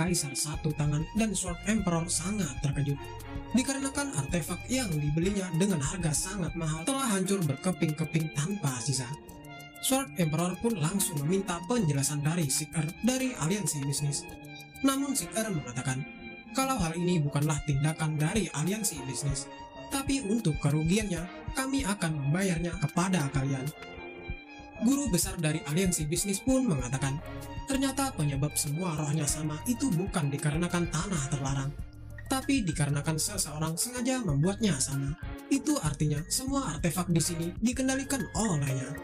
Kaisar Satu Tangan dan Sword Emperor sangat terkejut. Dikarenakan artefak yang dibelinya dengan harga sangat mahal telah hancur berkeping-keping tanpa sisa. Sword Emperor pun langsung meminta penjelasan dari Seeker dari aliansi bisnis. Namun Seeker mengatakan kalau hal ini bukanlah tindakan dari aliansi bisnis, tapi untuk kerugiannya kami akan membayarnya kepada kalian. Guru besar dari aliansi bisnis pun mengatakan, ternyata penyebab semua rohnya sama itu bukan dikarenakan tanah terlarang, tapi dikarenakan seseorang sengaja membuatnya sama. Itu artinya semua artefak di sini dikendalikan olehnya.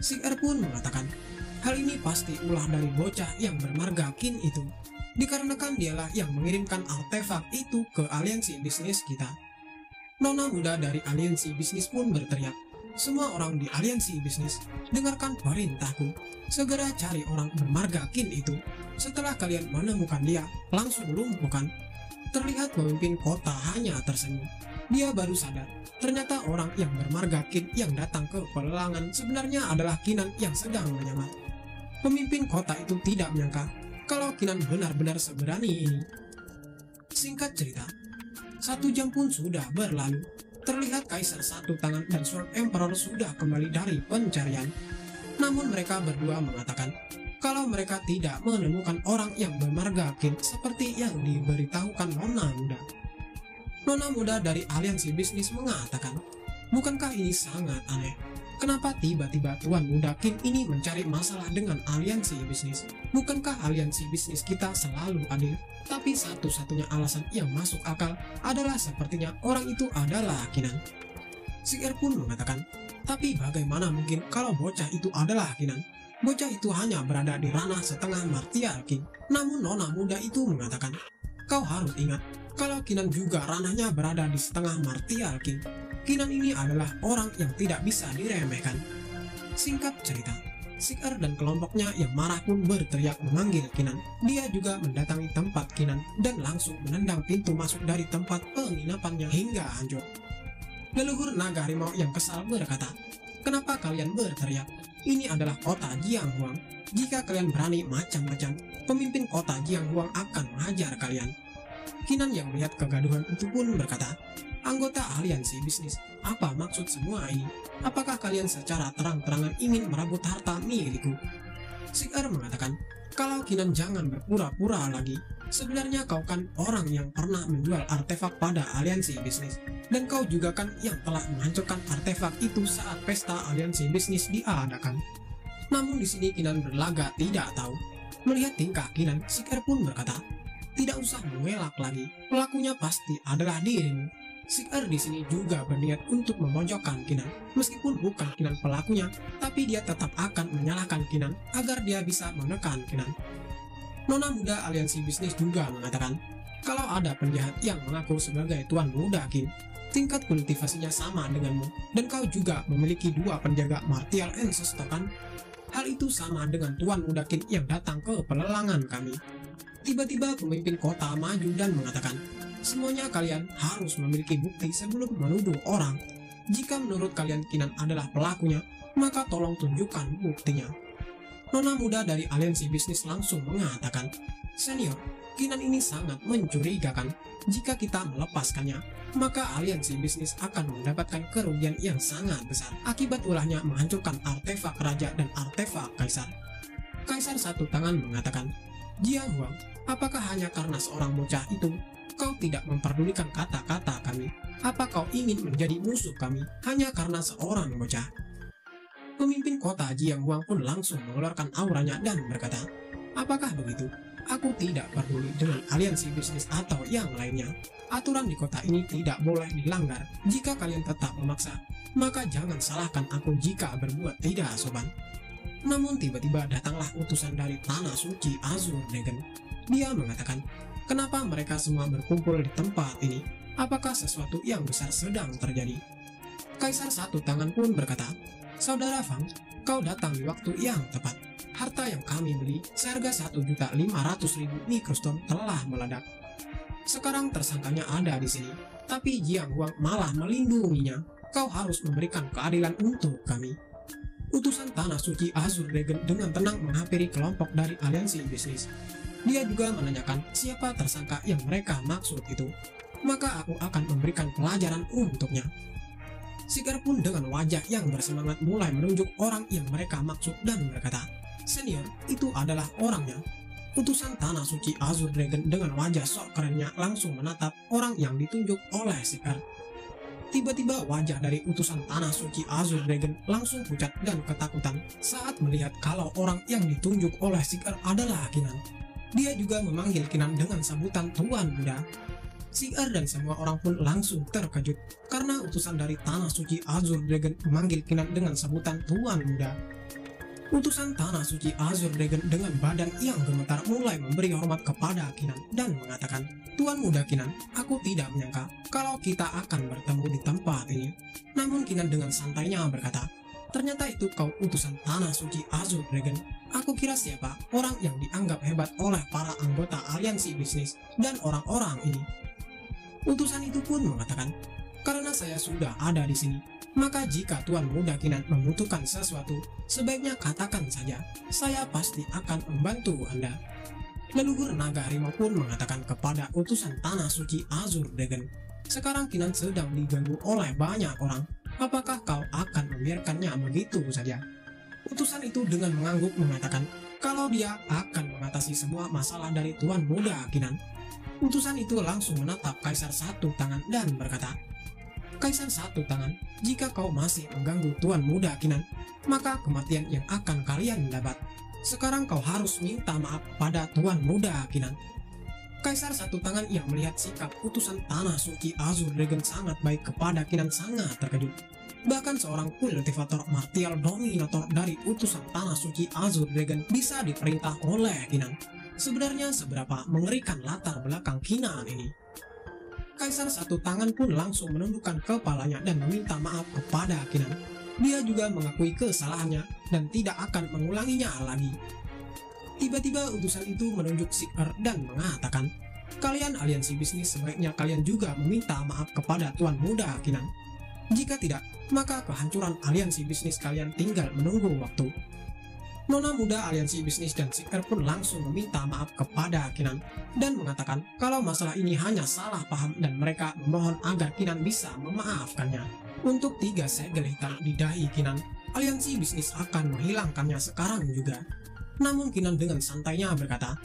Seeker pun mengatakan, hal ini pasti ulah dari bocah yang bermarga Qin itu, dikarenakan dialah yang mengirimkan artefak itu ke aliansi bisnis kita. Nona muda dari aliansi bisnis pun berteriak, semua orang di aliansi bisnis, dengarkan perintahku. Segera cari orang bermarga Qin itu. Setelah kalian menemukan dia, langsung lumpuhkan. Terlihat pemimpin kota hanya tersenyum. Dia baru sadar, ternyata orang yang bermarga Qin yang datang ke pelelangan sebenarnya adalah Qinan yang sedang menyamar. Pemimpin kota itu tidak menyangka kalau Qinan benar-benar seberani ini. Singkat cerita, 1 jam pun sudah berlalu. Terlihat Kaisar Satu Tangan dan Sword Emperor sudah kembali dari pencarian. Namun mereka berdua mengatakan kalau mereka tidak menemukan orang yang bermarga Qin seperti yang diberitahukan Nona muda. Nona muda dari aliansi bisnis mengatakan, bukankah ini sangat aneh? Kenapa tiba-tiba Tuan Muda Qin ini mencari masalah dengan aliansi bisnis? Bukankah aliansi bisnis kita selalu adil? Tapi satu-satunya alasan yang masuk akal adalah sepertinya orang itu adalah Qinan. Seeker pun mengatakan, tapi bagaimana mungkin kalau bocah itu adalah Qinan? Bocah itu hanya berada di ranah setengah martial King. Namun Nona muda itu mengatakan, kau harus ingat kalau Qinan juga ranahnya berada di setengah martial King. Qinan ini adalah orang yang tidak bisa diremehkan. Singkat cerita, Seeker dan kelompoknya yang marah pun berteriak memanggil Qinan. Dia juga mendatangi tempat Qinan dan langsung menendang pintu masuk dari tempat penginapannya hingga hancur. Leluhur naga harimau yang kesal berkata, kenapa kalian berteriak? Ini adalah kota Jianghuang. Jika kalian berani macam-macam, pemimpin kota Jianghuang akan mengajar kalian. Qinan yang melihat kegaduhan itu pun berkata, anggota aliansi bisnis, apa maksud semua ini? Apakah kalian secara terang-terangan ingin merebut harta milikku? Seeker mengatakan, kalau Qinan jangan berpura-pura lagi. Sebenarnya kau kan orang yang pernah menjual artefak pada aliansi bisnis. Dan kau juga kan yang telah menghancurkan artefak itu saat pesta aliansi bisnis diadakan. Namun di sini Qinan berlagak tidak tahu. Melihat tingkah Qinan, Seeker pun berkata, tidak usah mengelak lagi. Pelakunya pasti adalah dirimu. Seeker di sini juga berniat untuk memojokkan Qinan. Meskipun bukan Qinan pelakunya, tapi dia tetap akan menyalahkan Qinan agar dia bisa menekan Qinan. Nona muda aliansi bisnis juga mengatakan, kalau ada penjahat yang mengaku sebagai Tuan Muda Qin, tingkat kultivasinya sama denganmu, dan kau juga memiliki 2 penjaga martial ancestor kan? Hal itu sama dengan Tuan Muda Qin yang datang ke pelelangan kami. Tiba-tiba pemimpin kota maju dan mengatakan, semuanya kalian harus memiliki bukti sebelum menuduh orang. Jika menurut kalian Qinan adalah pelakunya, maka tolong tunjukkan buktinya. Nona muda dari aliansi bisnis langsung mengatakan, senior, Qinan ini sangat mencurigakan. Jika kita melepaskannya, maka aliansi bisnis akan mendapatkan kerugian yang sangat besar akibat ulahnya menghancurkan artefak raja dan artefak kaisar. Kaisar Satu Tangan mengatakan, Jianghuang, apakah hanya karena seorang bocah itu kau tidak memperdulikan kata-kata kami? Apa kau ingin menjadi musuh kami hanya karena seorang bocah? Pemimpin kota Jianghuang pun langsung mengeluarkan auranya dan berkata, apakah begitu? Aku tidak peduli dengan aliansi bisnis atau yang lainnya. Aturan di kota ini tidak boleh dilanggar. Jika kalian tetap memaksa, maka jangan salahkan aku jika berbuat tidak sopan. Namun tiba-tiba datanglah utusan dari Tanah Suci Azure Dragon. Dia mengatakan, kenapa mereka semua berkumpul di tempat ini? Apakah sesuatu yang besar sedang terjadi? Kaisar Satu Tangan pun berkata, saudara Fang, kau datang di waktu yang tepat. Harta yang kami beli seharga 1.500.000 mikrostone telah meledak. Sekarang tersangkanya ada di sini, tapi Jianghuang malah melindunginya. Kau harus memberikan keadilan untuk kami. Utusan Tanah Suci Azure Dragon dengan tenang menghampiri kelompok dari aliansi bisnis. Dia juga menanyakan siapa tersangka yang mereka maksud itu. Maka aku akan memberikan pelajaran untuknya. Sigar pun dengan wajah yang bersemangat mulai menunjuk orang yang mereka maksud dan berkata, "Senior, itu adalah orangnya." Utusan Tanah Suci Azure Dragon dengan wajah sok kerennya langsung menatap orang yang ditunjuk oleh Sigar. Tiba-tiba wajah dari utusan Tanah Suci Azure Dragon langsung pucat dan ketakutan saat melihat kalau orang yang ditunjuk oleh Sigar adalah Kinan. Dia juga memanggil Kinan dengan sebutan Tuan Muda. Sigar dan semua orang pun langsung terkejut karena utusan dari Tanah Suci Azure Dragon memanggil Kinan dengan sebutan Tuan Muda. Utusan Tanah Suci Azure Dragon dengan badan yang gemetar mulai memberi hormat kepada Kinan dan mengatakan, "Tuan Muda Kinan, aku tidak menyangka kalau kita akan bertemu di tempat ini." Namun Kinan dengan santainya berkata, "Ternyata itu kau utusan Tanah Suci Azure Dragon. Aku kira siapa orang yang dianggap hebat oleh para anggota aliansi bisnis dan orang-orang ini." Utusan itu pun mengatakan, "Karena saya sudah ada di sini, maka jika Tuan Muda Kinan membutuhkan sesuatu, sebaiknya katakan saja. Saya pasti akan membantu Anda." Leluhur naga harimau pun mengatakan kepada utusan Tanah Suci Azure Dragon, "Sekarang Kinan sedang diganggu oleh banyak orang. Apakah kau akan membiarkannya begitu saja?" Utusan itu dengan mengangguk mengatakan kalau dia akan mengatasi semua masalah dari Tuan Muda Kinan. Utusan itu langsung menatap Kaisar Satu Tangan dan berkata, "Kaisar Satu Tangan, jika kau masih mengganggu Tuan Muda Kinan, maka kematian yang akan kalian dapat. Sekarang kau harus minta maaf pada Tuan Muda Kinan." Kaisar Satu Tangan yang melihat sikap utusan Tanah Suci Azure Dragon sangat baik kepada Kinan sangat terkejut. Bahkan seorang kultivator martial dominator dari utusan Tanah Suci Azure Dragon bisa diperintah oleh Kinan. Sebenarnya seberapa mengerikan latar belakang Kinan ini. Kaisar Satu Tangan pun langsung menundukkan kepalanya dan meminta maaf kepada Kinan. Dia juga mengakui kesalahannya dan tidak akan mengulanginya lagi. Tiba-tiba utusan itu menunjuk Sigar dan mengatakan, "Kalian aliansi bisnis sebaiknya kalian juga meminta maaf kepada Tuan Muda Kinan. Jika tidak, maka kehancuran aliansi bisnis kalian tinggal menunggu waktu." Nona muda aliansi bisnis dan Sigar pun langsung meminta maaf kepada Kinan dan mengatakan kalau masalah ini hanya salah paham dan mereka memohon agar Kinan bisa memaafkannya. Untuk 3 segel hitam di dahi Kinan, aliansi bisnis akan menghilangkannya sekarang juga. Namun Kinan dengan santainya berkata,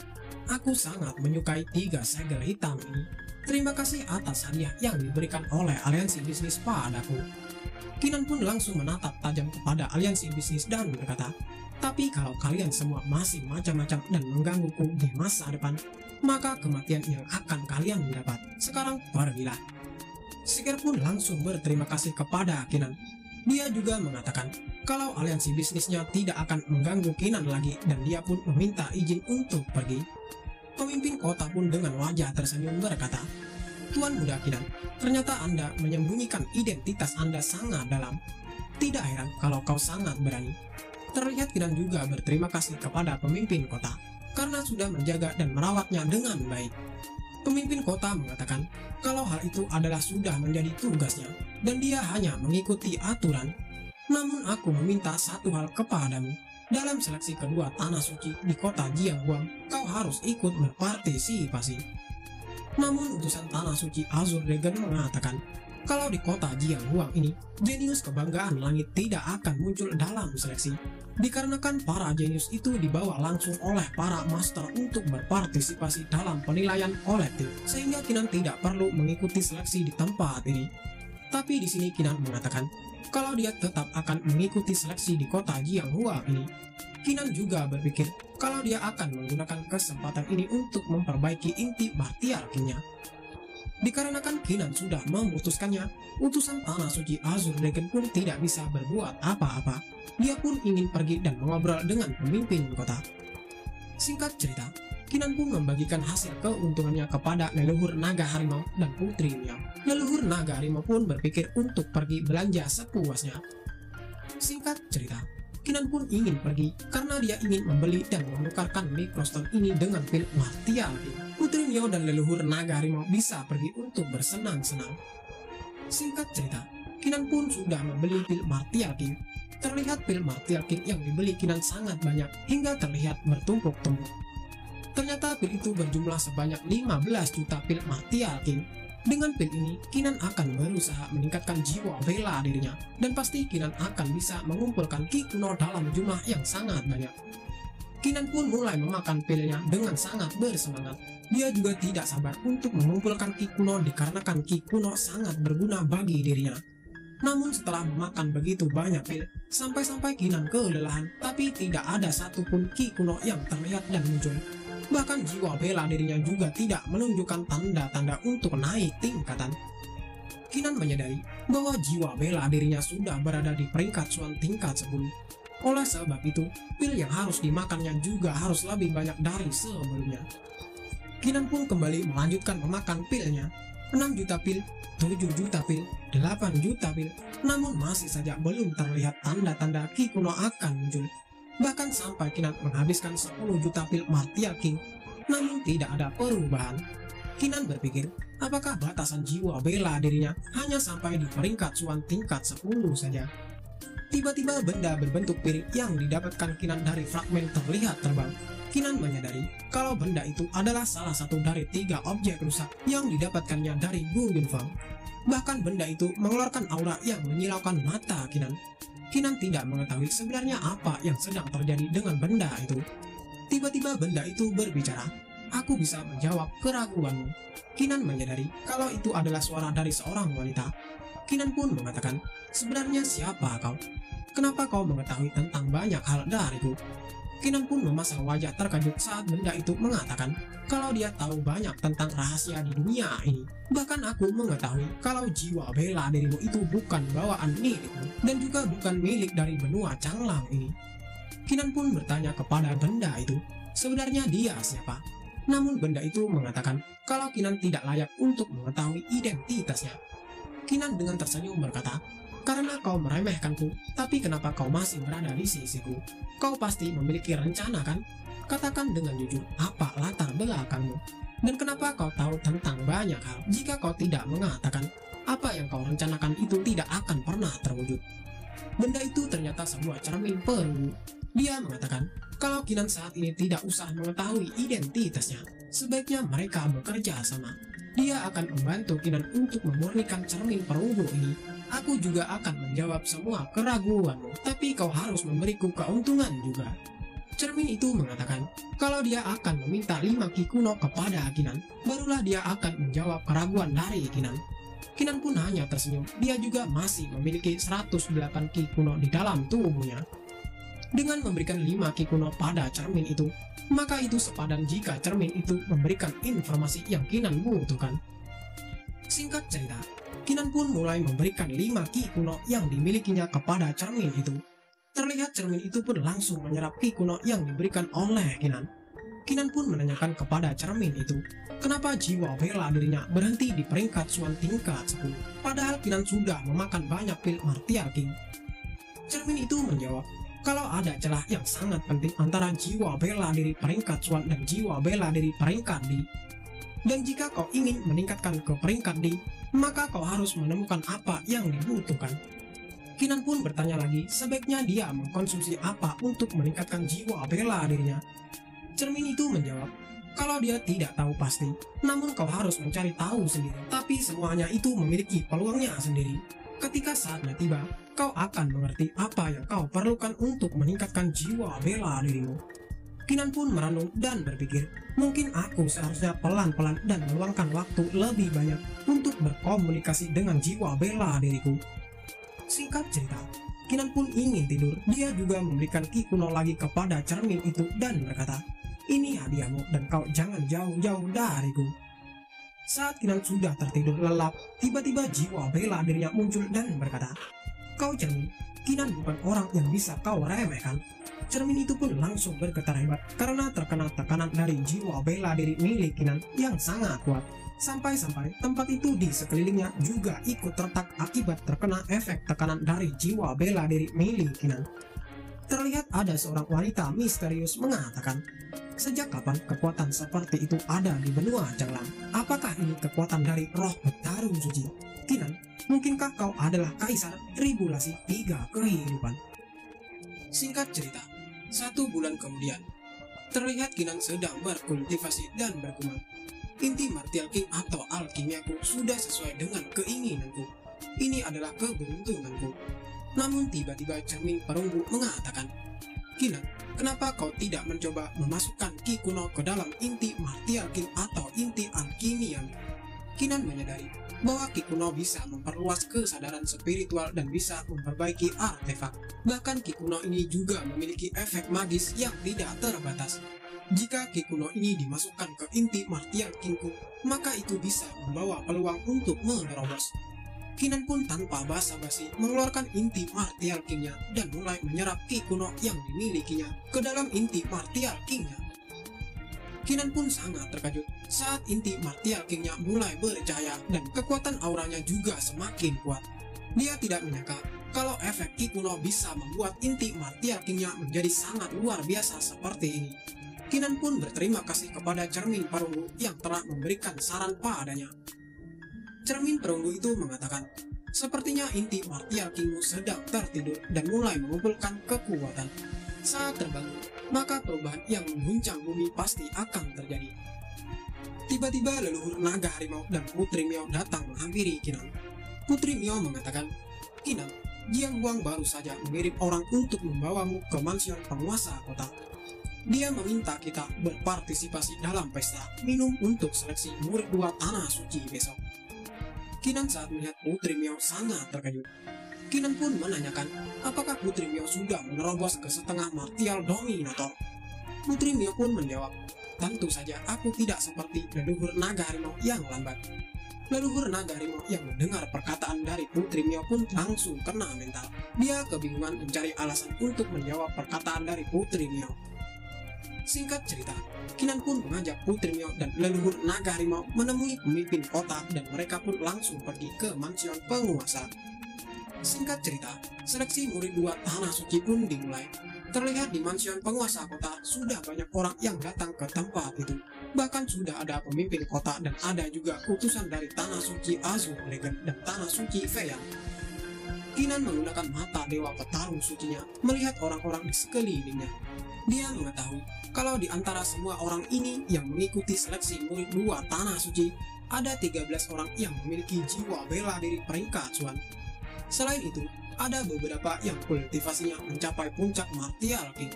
"Aku sangat menyukai 3 segel hitam ini. Terima kasih atas hadiah yang diberikan oleh aliansi bisnis padaku." Kinan pun langsung menatap tajam kepada aliansi bisnis dan berkata, "Tapi kalau kalian semua masih macam-macam dan menggangguku di masa depan, maka kematian yang akan kalian dapat. Sekarang pergilah." Sigar pun langsung berterima kasih kepada Kinan. Dia juga mengatakan kalau aliansi bisnisnya tidak akan mengganggu Kinan lagi dan dia pun meminta izin untuk pergi. Pemimpin kota pun dengan wajah tersenyum berkata, "Tuan Muda Kinan, ternyata Anda menyembunyikan identitas Anda sangat dalam. Tidak heran kalau kau sangat berani." Terlihat Kinan juga berterima kasih kepada pemimpin kota karena sudah menjaga dan merawatnya dengan baik. Pemimpin kota mengatakan kalau hal itu adalah sudah menjadi tugasnya dan dia hanya mengikuti aturan. "Namun aku meminta satu hal kepadamu. Dalam seleksi kedua Tanah Suci di kota Jianghuang, kau harus ikut berpartisipasi." Namun utusan Tanah Suci Azure Dragon mengatakan kalau di kota Jianghuang ini, jenius kebanggaan langit tidak akan muncul dalam seleksi, dikarenakan para jenius itu dibawa langsung oleh para master untuk berpartisipasi dalam penilaian kolektif, sehingga Kinan tidak perlu mengikuti seleksi di tempat ini. Tapi di sini Kinan mengatakan kalau dia tetap akan mengikuti seleksi di kota Jianghuang ini. Kinan juga berpikir kalau dia akan menggunakan kesempatan ini untuk memperbaiki inti martial king-nya. Dikarenakan Kinan sudah memutuskannya, utusan Tanah Suci Azure Dragon pun tidak bisa berbuat apa-apa. Dia pun ingin pergi dan mengobrol dengan pemimpin kota. Singkat cerita, Kinan pun membagikan hasil keuntungannya kepada leluhur naga harimau dan putri Miao. Leluhur naga harimau pun berpikir untuk pergi belanja sepuasnya. Singkat cerita, Kinan pun ingin pergi karena dia ingin membeli dan menukarkan Microstone ini dengan pil martial king. Putri Miao dan leluhur naga harimau bisa pergi untuk bersenang-senang. Singkat cerita, Kinan pun sudah membeli pil martial king. Terlihat pil martial king yang dibeli Kinan sangat banyak hingga terlihat bertumpuk-tumpuk. Ternyata pil itu berjumlah sebanyak 15 juta pil martial king. Dengan pil ini, Kinan akan berusaha meningkatkan jiwa bela dirinya, dan pasti Kinan akan bisa mengumpulkan ki kuno dalam jumlah yang sangat banyak. Kinan pun mulai memakan pilnya dengan sangat bersemangat. Dia juga tidak sabar untuk mengumpulkan ki kuno dikarenakan ki kuno sangat berguna bagi dirinya. Namun setelah memakan begitu banyak pil, sampai-sampai Kinan kelelahan, tapi tidak ada satupun ki kuno yang terlihat dan muncul. Bahkan jiwa bela dirinya juga tidak menunjukkan tanda-tanda untuk naik tingkatan. Kinan menyadari bahwa jiwa bela dirinya sudah berada di peringkat Chuan tingkat 10. Oleh sebab itu, pil yang harus dimakannya juga harus lebih banyak dari sebelumnya. Kinan pun kembali melanjutkan memakan pilnya. 6 juta pil, 7 juta pil, 8 juta pil, namun masih saja belum terlihat tanda-tanda ki kuno akan muncul. Bahkan sampai Kinan menghabiskan 10 juta pil martial king, namun tidak ada perubahan. Kinan berpikir, apakah batasan jiwa bela dirinya hanya sampai di peringkat Chuan tingkat 10 saja. Tiba-tiba benda berbentuk piring yang didapatkan Kinan dari fragmen terlihat terbang. Kinan menyadari kalau benda itu adalah salah satu dari 3 objek rusak yang didapatkannya dari Gu Yunfeng. Bahkan benda itu mengeluarkan aura yang menyilaukan mata Kinan. Kinan tidak mengetahui sebenarnya apa yang sedang terjadi dengan benda itu. Tiba-tiba benda itu berbicara, "Aku bisa menjawab keraguanmu." Kinan menyadari kalau itu adalah suara dari seorang wanita. Kinan pun mengatakan, "Sebenarnya siapa kau? Kenapa kau mengetahui tentang banyak hal dariku?" Kinan pun memasang wajah terkejut saat benda itu mengatakan kalau dia tahu banyak tentang rahasia di dunia ini. Bahkan aku mengetahui kalau jiwa bela dirimu itu bukan bawaan milikmu dan juga bukan milik dari benua Changlang ini. Kinan pun bertanya kepada benda itu, sebenarnya dia siapa? Namun benda itu mengatakan kalau Kinan tidak layak untuk mengetahui identitasnya. Kinan dengan tersenyum berkata, "Karena kau meremehkanku, tapi kenapa kau masih berada di sisiku? Kau pasti memiliki rencana kan? Katakan dengan jujur, apa latar belakangmu? Dan kenapa kau tahu tentang banyak hal jika kau tidak mengatakan apa yang kau rencanakan itu tidak akan pernah terwujud?" Benda itu ternyata sebuah cermin perunggu. Dia mengatakan kalau Kinan saat ini tidak usah mengetahui identitasnya, sebaiknya mereka bekerja sama. Dia akan membantu Kinan untuk memurnikan cermin perunggu ini. Aku juga akan menjawab semua keraguanmu, tapi kau harus memberiku keuntungan juga. Cermin itu mengatakan kalau dia akan meminta 5 ki kuno kepada Kinan, barulah dia akan menjawab keraguan dari Kinan. Kinan pun hanya tersenyum, dia juga masih memiliki 108 ki kuno di dalam tubuhnya. Dengan memberikan 5 ki kuno pada cermin itu, maka itu sepadan jika cermin itu memberikan informasi yang Kinan butuhkan. Singkat cerita, Kinan pun mulai memberikan 5 ki kuno yang dimilikinya kepada cermin itu. Terlihat cermin itu pun langsung menyerap ki kuno yang diberikan oleh Kinan. Kinan pun menanyakan kepada cermin itu, kenapa jiwa bela dirinya berhenti di peringkat Chuan tingkat 10, padahal Kinan sudah memakan banyak pil martial king. Cermin itu menjawab, kalau ada celah yang sangat penting antara jiwa bela diri peringkat Chuan dan jiwa bela diri peringkat D. Dan jika kau ingin meningkatkan ke peringkat D, maka kau harus menemukan apa yang dibutuhkan. Kinan pun bertanya lagi, sebaiknya dia mengkonsumsi apa untuk meningkatkan jiwa bela dirinya. Cermin itu menjawab, kalau dia tidak tahu pasti, namun kau harus mencari tahu sendiri. Tapi semuanya itu memiliki peluangnya sendiri. Ketika saatnya tiba, kau akan mengerti apa yang kau perlukan untuk meningkatkan jiwa bela dirimu. Kinan pun merenung dan berpikir, mungkin aku seharusnya pelan-pelan dan meluangkan waktu lebih banyak untuk berkomunikasi dengan jiwa bela diriku. Singkat cerita, Kinan pun ingin tidur. Dia juga memberikan ki kuno lagi kepada cermin itu dan berkata, ini hadiahmu dan kau jangan jauh-jauh dariku. Saat Kinan sudah tertidur lelap, tiba-tiba jiwa bela dirinya muncul dan berkata, kau cermin, Kinan bukan orang yang bisa kau remehkan. Cermin itu pun langsung bergetar hebat karena terkena tekanan dari jiwa bela diri milik Kinan yang sangat kuat. Sampai-sampai tempat itu di sekelilingnya juga ikut retak akibat terkena efek tekanan dari jiwa bela diri milik Kinan. Terlihat ada seorang wanita misterius mengatakan, sejak kapan kekuatan seperti itu ada di benua Changlang? Apakah ini kekuatan dari roh bertarung suci? Kinan, mungkinkah kau adalah kaisar tribulasi 3 kehidupan? Singkat cerita, 1 bulan kemudian, Terlihat Kinan sedang berkultivasi dan bergumam. Inti Martial King atau alkimiaku sudah sesuai dengan keinginanku. Ini adalah keberuntunganku. Namun tiba-tiba cermin perunggu mengatakan, Kinan, kenapa kau tidak mencoba memasukkan ki kuno ke dalam inti Martial King atau inti alkimia? Kinan menyadari bahwa ki kuno bisa memperluas kesadaran spiritual dan bisa memperbaiki artefak. Bahkan ki kuno ini juga memiliki efek magis yang tidak terbatas. Jika ki kuno ini dimasukkan ke inti Martial Kingku, maka itu bisa membawa peluang untuk menerobos. Kinan pun tanpa basa-basi mengeluarkan inti Martial Kingnya dan mulai menyerap ki kuno yang dimilikinya ke dalam inti Martial Kingnya. Kinan pun sangat terkejut saat inti Martial Kingnya mulai bercahaya dan kekuatan auranya juga semakin kuat. Dia tidak menyangka kalau efek ki kuno bisa membuat inti Martial Kingnya menjadi sangat luar biasa seperti ini. Kinan pun berterima kasih kepada cermin perunggu yang telah memberikan saran padanya. Cermin perunggu itu mengatakan, sepertinya inti Martial Kingmu sedang tertidur dan mulai mengumpulkan kekuatan. Saat terbangun, maka perubahan yang mengguncang bumi pasti akan terjadi. Tiba-tiba leluhur naga harimau dan Putri Mio datang menghampiri Kinan. Putri Mio mengatakan, Kinan, Jiang Huang baru saja mengirim orang untuk membawamu ke mansion penguasa kota. Dia meminta kita berpartisipasi dalam pesta minum untuk seleksi murid 2 tanah suci besok. Kinan saat melihat Putri Mio sangat terkejut. Kinan pun menanyakan apakah Putri Mio sudah menerobos ke setengah Martial Dominator. Putri Mio pun menjawab, tentu saja aku tidak seperti leluhur naga harimau yang lambat. Leluhur naga harimau yang mendengar perkataan dari Putri Mio pun langsung kena mental. Dia kebingungan mencari alasan untuk menjawab perkataan dari Putri Mio. Singkat cerita, Kinan pun mengajak Putri Mio dan leluhur naga harimau menemui pemimpin kota dan mereka pun langsung pergi ke mansion penguasa. Singkat cerita, seleksi murid 2 tanah suci pun dimulai. Terlihat di mansion penguasa kota sudah banyak orang yang datang ke tempat itu. Bahkan sudah ada pemimpin kota dan ada juga utusan dari tanah suci Azure Dragon dan tanah suci Feyang. Kinan menggunakan mata dewa petarung sucinya melihat orang-orang di sekelilingnya. Dia mengetahui kalau di antara semua orang ini yang mengikuti seleksi murid 2 tanah suci, ada 13 orang yang memiliki jiwa bela diri peringkat cuan. Selain itu, ada beberapa yang kultivasinya mencapai puncak Martial King.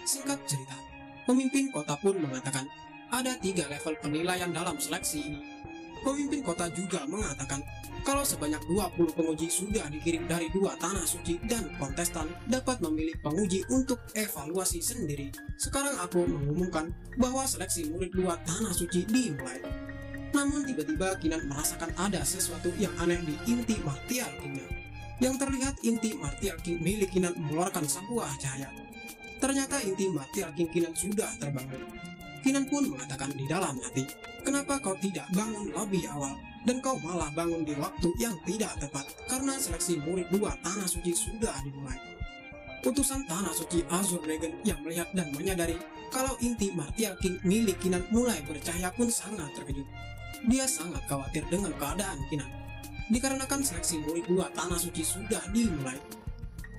Singkat cerita, pemimpin kota pun mengatakan ada 3 level penilaian dalam seleksi ini. Pemimpin kota juga mengatakan kalau sebanyak 20 penguji sudah dikirim dari 2 tanah suci dan kontestan dapat memilih penguji untuk evaluasi sendiri. Sekarang aku mengumumkan bahwa seleksi murid 2 tanah suci dimulai. Namun tiba-tiba Kinan merasakan ada sesuatu yang aneh di inti Martial Kingnya. Yang terlihat inti Martial King milik Kinan mengeluarkan sebuah cahaya. Ternyata inti Martial King Kinan sudah terbangun. Kinan pun mengatakan di dalam hati, kenapa kau tidak bangun lebih awal? Dan kau malah bangun di waktu yang tidak tepat karena seleksi murid 2 tanah suci sudah dimulai. Utusan tanah suci Azure Dragon yang melihat dan menyadari kalau inti Martial King milik Kinan mulai bercahaya pun sangat terkejut. Dia sangat khawatir dengan keadaan Kinan, dikarenakan seleksi murid 2 tanah suci sudah dimulai.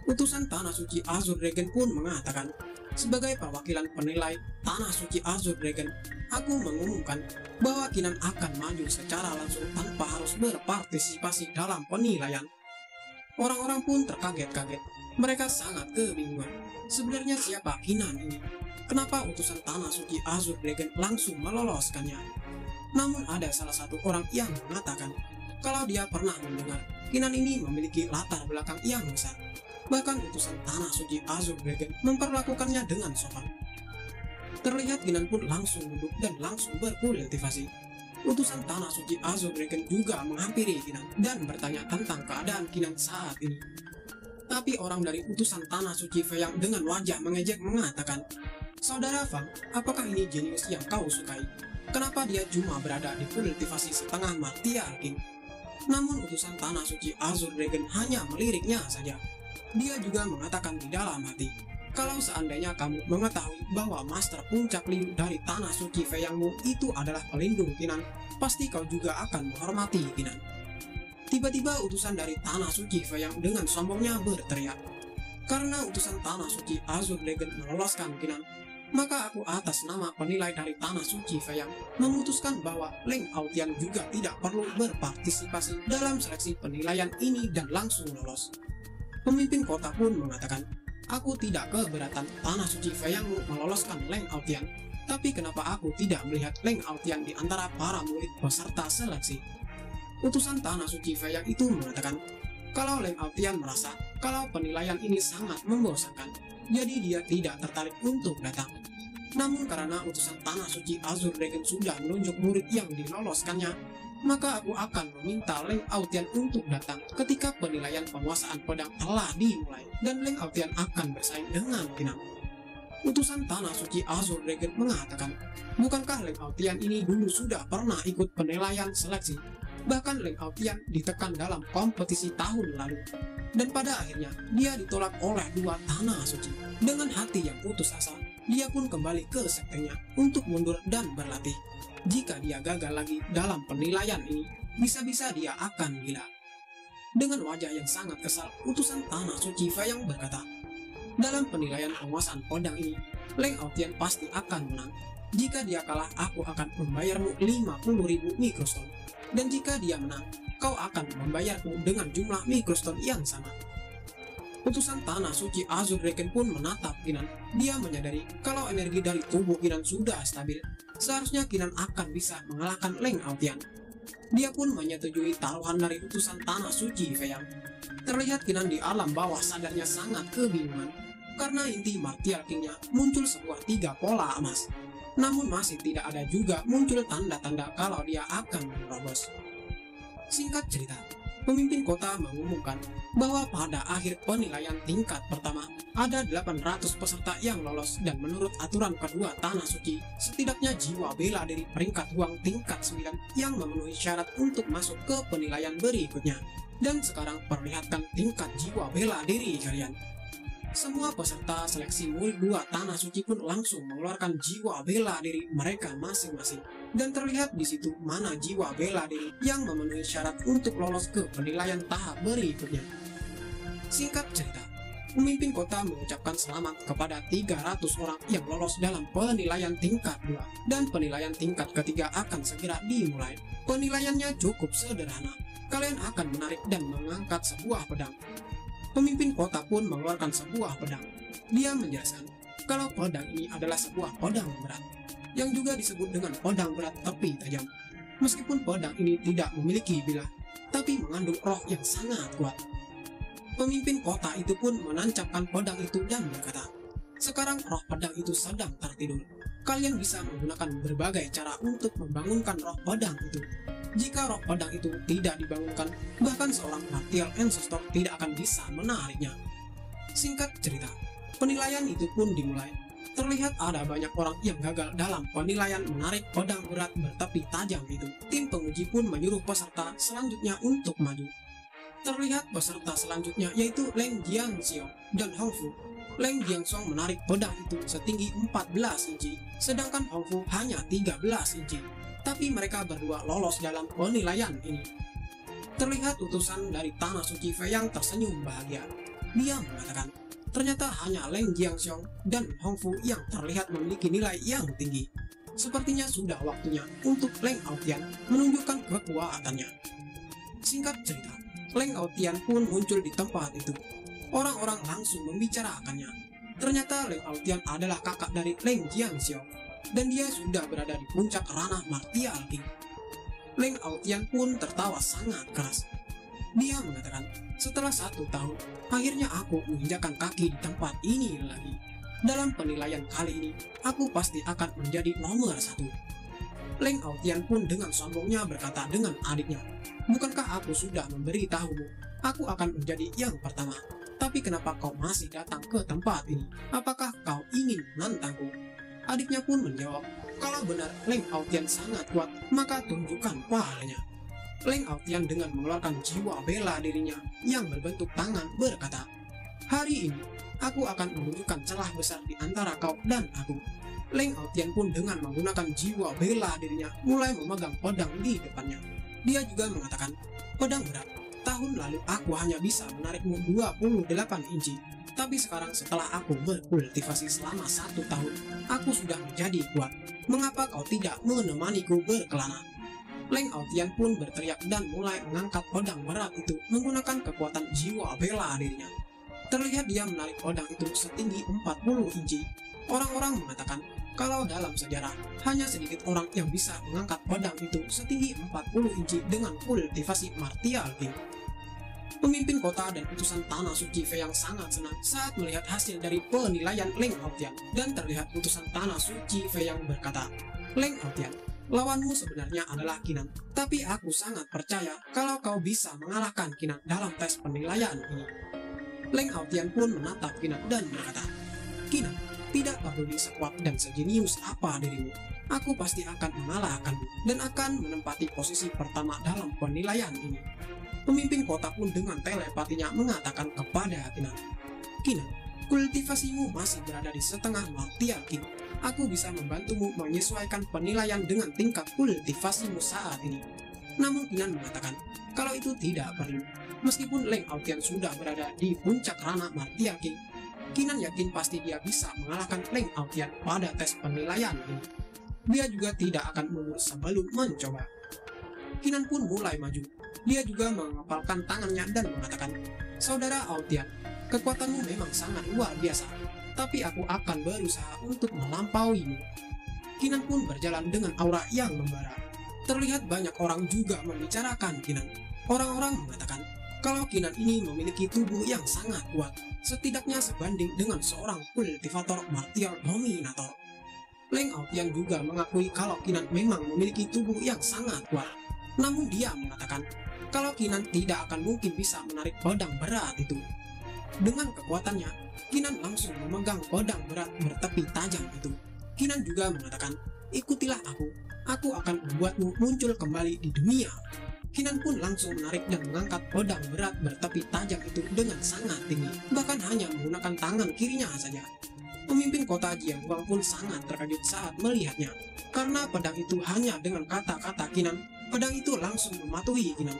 Utusan tanah suci Azure Dragon pun mengatakan, sebagai perwakilan penilai tanah suci Azure Dragon, aku mengumumkan bahwa Kinan akan maju secara langsung tanpa harus berpartisipasi dalam penilaian. Orang-orang pun terkaget-kaget. Mereka sangat kebingungan. Sebenarnya siapa Kinan ini? Kenapa utusan tanah suci Azure Dragon langsung meloloskannya? Namun ada salah satu orang yang mengatakan kalau dia pernah mendengar Kinan ini memiliki latar belakang yang besar. Bahkan utusan tanah suci Azure Dragon memperlakukannya dengan sopan. Terlihat Kinan pun langsung duduk dan langsung berkultivasi. Utusan tanah suci Azure Dragon juga menghampiri Kinan dan bertanya tentang keadaan Kinan saat ini. Tapi orang dari utusan tanah suci Feyang dengan wajah mengejek mengatakan, Saudara Fang, apakah ini jenius yang kau sukai? Kenapa dia cuma berada di kultivasi setengah Martial King? Namun utusan tanah suci Azure Dragon hanya meliriknya saja. Dia juga mengatakan di dalam hati, kalau seandainya kamu mengetahui bahwa Master Puncak Liu dari tanah suci Feyangmu itu adalah pelindung Kinan, pasti kau juga akan menghormati Kinan. Tiba-tiba utusan dari tanah suci Feyang dengan sombongnya berteriak. Karena utusan tanah suci Azure Dragon meloloskan Kinan, Maka aku atas nama penilai dari Tanah Suci Feyang memutuskan bahwa Leng Aotian juga tidak perlu berpartisipasi dalam seleksi penilaian ini dan langsung lolos. Pemimpin kota pun mengatakan, aku tidak keberatan Tanah Suci Feyang meloloskan Leng Aotian, tapi kenapa aku tidak melihat Leng Aotian di antara para murid peserta seleksi? Utusan Tanah Suci Feyang itu mengatakan, kalau Leng Aotian merasa kalau penilaian ini sangat membosankan, jadi dia tidak tertarik untuk datang. Namun karena utusan Tanah Suci Azure Dragon sudah menunjuk murid yang diloloskannya, maka aku akan meminta Leng Aotian untuk datang ketika penilaian penguasaan pedang telah dimulai dan Leng Aotian akan bersaing dengan Kinam. Utusan Tanah Suci Azure Dragon mengatakan, bukankah Leng Aotian ini dulu sudah pernah ikut penilaian seleksi? Bahkan Leng Aotian ditekan dalam kompetisi tahun lalu. Dan pada akhirnya, dia ditolak oleh dua Tanah Suci. Dengan hati yang putus asa, dia pun kembali ke sektenya untuk mundur dan berlatih. Jika dia gagal lagi dalam penilaian ini, bisa-bisa dia akan gila. Dengan wajah yang sangat kesal, utusan Tanah Suci Feyang berkata, dalam penilaian penguasaan pedang ini, Leng Aotian pasti akan menang. Jika dia kalah, aku akan membayarmu 50.000 mikrostone. Dan jika dia menang, kau akan membayarku dengan jumlah mikrostone yang sama. Utusan Tanah Suci Azure Dragon pun menatap Kinan. Dia menyadari kalau energi dari tubuh Kinan sudah stabil. Seharusnya Kinan akan bisa mengalahkan Leng Aotian. Dia pun menyetujui taruhan dari utusan Tanah Suci Feyang. Terlihat Kinan di alam bawah sadarnya sangat kebingungan. Karena inti Martial King-nya muncul sebuah 3 pola emas. Namun masih tidak ada juga muncul tanda-tanda kalau dia akan menerobos. Singkat cerita, pemimpin kota mengumumkan bahwa pada akhir penilaian tingkat pertama ada 800 peserta yang lolos dan menurut aturan kedua Tanah Suci, setidaknya jiwa bela diri peringkat uang tingkat 9 yang memenuhi syarat untuk masuk ke penilaian berikutnya. Dan sekarang perlihatkan tingkat jiwa bela diri kalian. Semua peserta seleksi murid 2 Tanah Suci pun langsung mengeluarkan jiwa bela diri mereka masing-masing. Dan terlihat di situ mana jiwa bela diri yang memenuhi syarat untuk lolos ke penilaian tahap berikutnya. Singkat cerita, pemimpin kota mengucapkan selamat kepada 300 orang yang lolos dalam penilaian tingkat 2. Dan penilaian tingkat ketiga akan segera dimulai. Penilaiannya cukup sederhana. Kalian akan menarik dan mengangkat sebuah pedang. Pemimpin kota pun mengeluarkan sebuah pedang. Dia menjelaskan kalau pedang ini adalah sebuah pedang berat, yang juga disebut dengan pedang berat tapi tajam. Meskipun pedang ini tidak memiliki bilah, tapi mengandung roh yang sangat kuat. Pemimpin kota itu pun menancapkan pedang itu dan berkata, sekarang roh pedang itu sedang tertidur. Kalian bisa menggunakan berbagai cara untuk membangunkan roh pedang itu. Jika roh pedang itu tidak dibangunkan, bahkan seorang martial ancestor tidak akan bisa menariknya. Singkat cerita, penilaian itu pun dimulai. Terlihat ada banyak orang yang gagal dalam penilaian menarik pedang berat bertepi tajam itu. Tim penguji pun menyuruh peserta selanjutnya untuk maju. Terlihat peserta selanjutnya yaitu Leng Jiangxiong dan Hongfu. Leng Jiangxiong menarik pedang itu setinggi 14 inci, sedangkan Hongfu hanya 13 inci. Tapi mereka berdua lolos dalam penilaian ini. Terlihat utusan dari Tanah Suci Feyang tersenyum bahagia. Dia mengatakan, ternyata hanya Leng Jiangxiong dan Hongfu yang terlihat memiliki nilai yang tinggi. Sepertinya sudah waktunya untuk Leng Aotian menunjukkan kekuatannya. Singkat cerita, Leng Aotian pun muncul di tempat itu. Orang-orang langsung membicarakannya. Ternyata Leng Aotian adalah kakak dari Leng Jiangxiong. Dan dia sudah berada di puncak ranah Martial King. Leng Aotian pun tertawa sangat keras. Dia mengatakan, setelah 1 tahun, akhirnya aku menginjakkan kaki di tempat ini lagi. Dalam penilaian kali ini, aku pasti akan menjadi nomor 1. Leng Aotian pun dengan sombongnya berkata dengan adiknya, bukankah aku sudah memberitahumu, aku akan menjadi yang pertama. Tapi kenapa kau masih datang ke tempat ini? Apakah kau ingin menantangku? Adiknya pun menjawab, kalau benar Leng Aotian sangat kuat, maka tunjukkan pahalanya. Leng Aotian dengan mengeluarkan jiwa bela dirinya yang berbentuk tangan berkata, hari ini aku akan menunjukkan celah besar di antara kau dan aku. Leng Aotian pun dengan menggunakan jiwa bela dirinya mulai memegang pedang di depannya. Dia juga mengatakan, pedang berat, tahun lalu aku hanya bisa menarikmu 28 inci. Tapi sekarang setelah aku berkultivasi selama 1 tahun, aku sudah menjadi kuat. Mengapa kau tidak menemaniku berkelana? Leng Aotian pun berteriak dan mulai mengangkat pedang berat itu menggunakan kekuatan jiwa bela dirinya. Terlihat dia menarik pedang itu setinggi 40 inci. Orang-orang mengatakan kalau dalam sejarah hanya sedikit orang yang bisa mengangkat pedang itu setinggi 40 inci dengan kultivasi martial king. Pemimpin kota dan utusan tanah suci Fei yang sangat senang saat melihat hasil dari penilaian Leng Aotian, dan terlihat utusan tanah suci Fei yang berkata, "Leng Aotian, lawanmu sebenarnya adalah Qinan, tapi aku sangat percaya kalau kau bisa mengalahkan Qinan dalam tes penilaian ini." Leng Aotian pun menatap Qinan dan berkata, "Qinan, tidak peduli sekuat dan sejenius apa dirimu, aku pasti akan mengalahkanmu dan akan menempati posisi pertama dalam penilaian ini." Pemimpin kota pun dengan telepatinya mengatakan kepada Qinan, "Qinan, kultivasimu masih berada di setengah martial king. Aku bisa membantumu menyesuaikan penilaian dengan tingkat kultivasimu saat ini." Namun Qinan mengatakan kalau itu tidak perlu. Meskipun Leng Aotian sudah berada di puncak ranah martial king, Qinan yakin pasti dia bisa mengalahkan Leng Aotian pada tes penilaian ini. Dia juga tidak akan mundur sebelum mencoba. Qinan pun mulai maju. Dia juga mengepalkan tangannya dan mengatakan, "Saudara Aotian, kekuatanmu memang sangat luar biasa, tapi aku akan berusaha untuk melampauimu." Qinan pun berjalan dengan aura yang membara. Terlihat banyak orang juga membicarakan Qinan. Orang-orang mengatakan kalau Qinan ini memiliki tubuh yang sangat kuat, setidaknya sebanding dengan seorang kultivator martial dominator. Leng Aotian juga mengakui kalau Qinan memang memiliki tubuh yang sangat kuat. Namun dia mengatakan kalau Qinan tidak akan mungkin bisa menarik pedang berat itu. Dengan kekuatannya, Qinan langsung memegang pedang berat bertepi tajam itu. Qinan juga mengatakan, "Ikutilah aku akan membuatmu muncul kembali di dunia." Qinan pun langsung menarik dan mengangkat pedang berat bertepi tajam itu dengan sangat tinggi, bahkan hanya menggunakan tangan kirinya saja. Pemimpin kota Jiangguang pun sangat terkejut saat melihatnya, karena pedang itu hanya dengan kata-kata Qinan, pedang itu langsung mematuhi Qinan.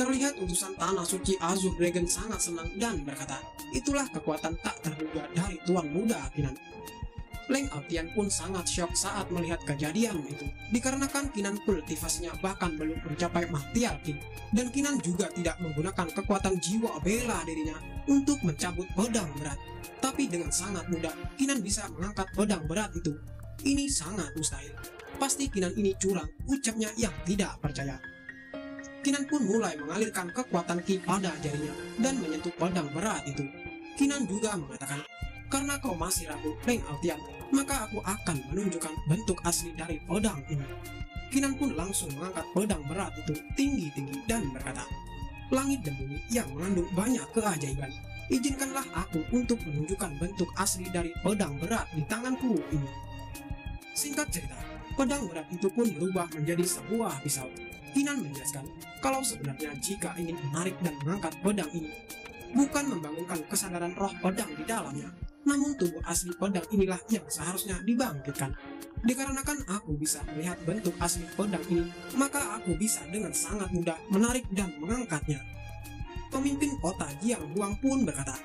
Terlihat utusan tanah suci Azure Dragon sangat senang dan berkata, "Itulah kekuatan tak terduga dari tuan muda Qinan." Leng Aotian pun sangat syok saat melihat kejadian itu, dikarenakan Qinan kultivasinya bahkan belum mencapai martial king, dan Qinan juga tidak menggunakan kekuatan jiwa bela dirinya untuk mencabut pedang berat. Tapi dengan sangat mudah Qinan bisa mengangkat pedang berat itu. Ini sangat mustahil. Pasti Qinan ini curang, ucapnya yang tidak percaya. Qinan pun mulai mengalirkan kekuatan ki pada jarinya dan menyentuh pedang berat itu. Qinan juga mengatakan, "Karena kau masih ragu, Leng Aotian, maka aku akan menunjukkan bentuk asli dari pedang ini." Qinan pun langsung mengangkat pedang berat itu tinggi-tinggi dan berkata, "Langit dan bumi yang mengandung banyak keajaiban, izinkanlah aku untuk menunjukkan bentuk asli dari pedang berat di tanganku ini." Singkat cerita, pedang berat itu pun berubah menjadi sebuah pisau. Qinan menjelaskan kalau sebenarnya jika ingin menarik dan mengangkat pedang ini, bukan membangunkan kesadaran roh pedang di dalamnya, namun tubuh asli pedang inilah yang seharusnya dibangkitkan. Dikarenakan aku bisa melihat bentuk asli pedang ini, maka aku bisa dengan sangat mudah menarik dan mengangkatnya. Pemimpin kota Jiangguang pun berkata,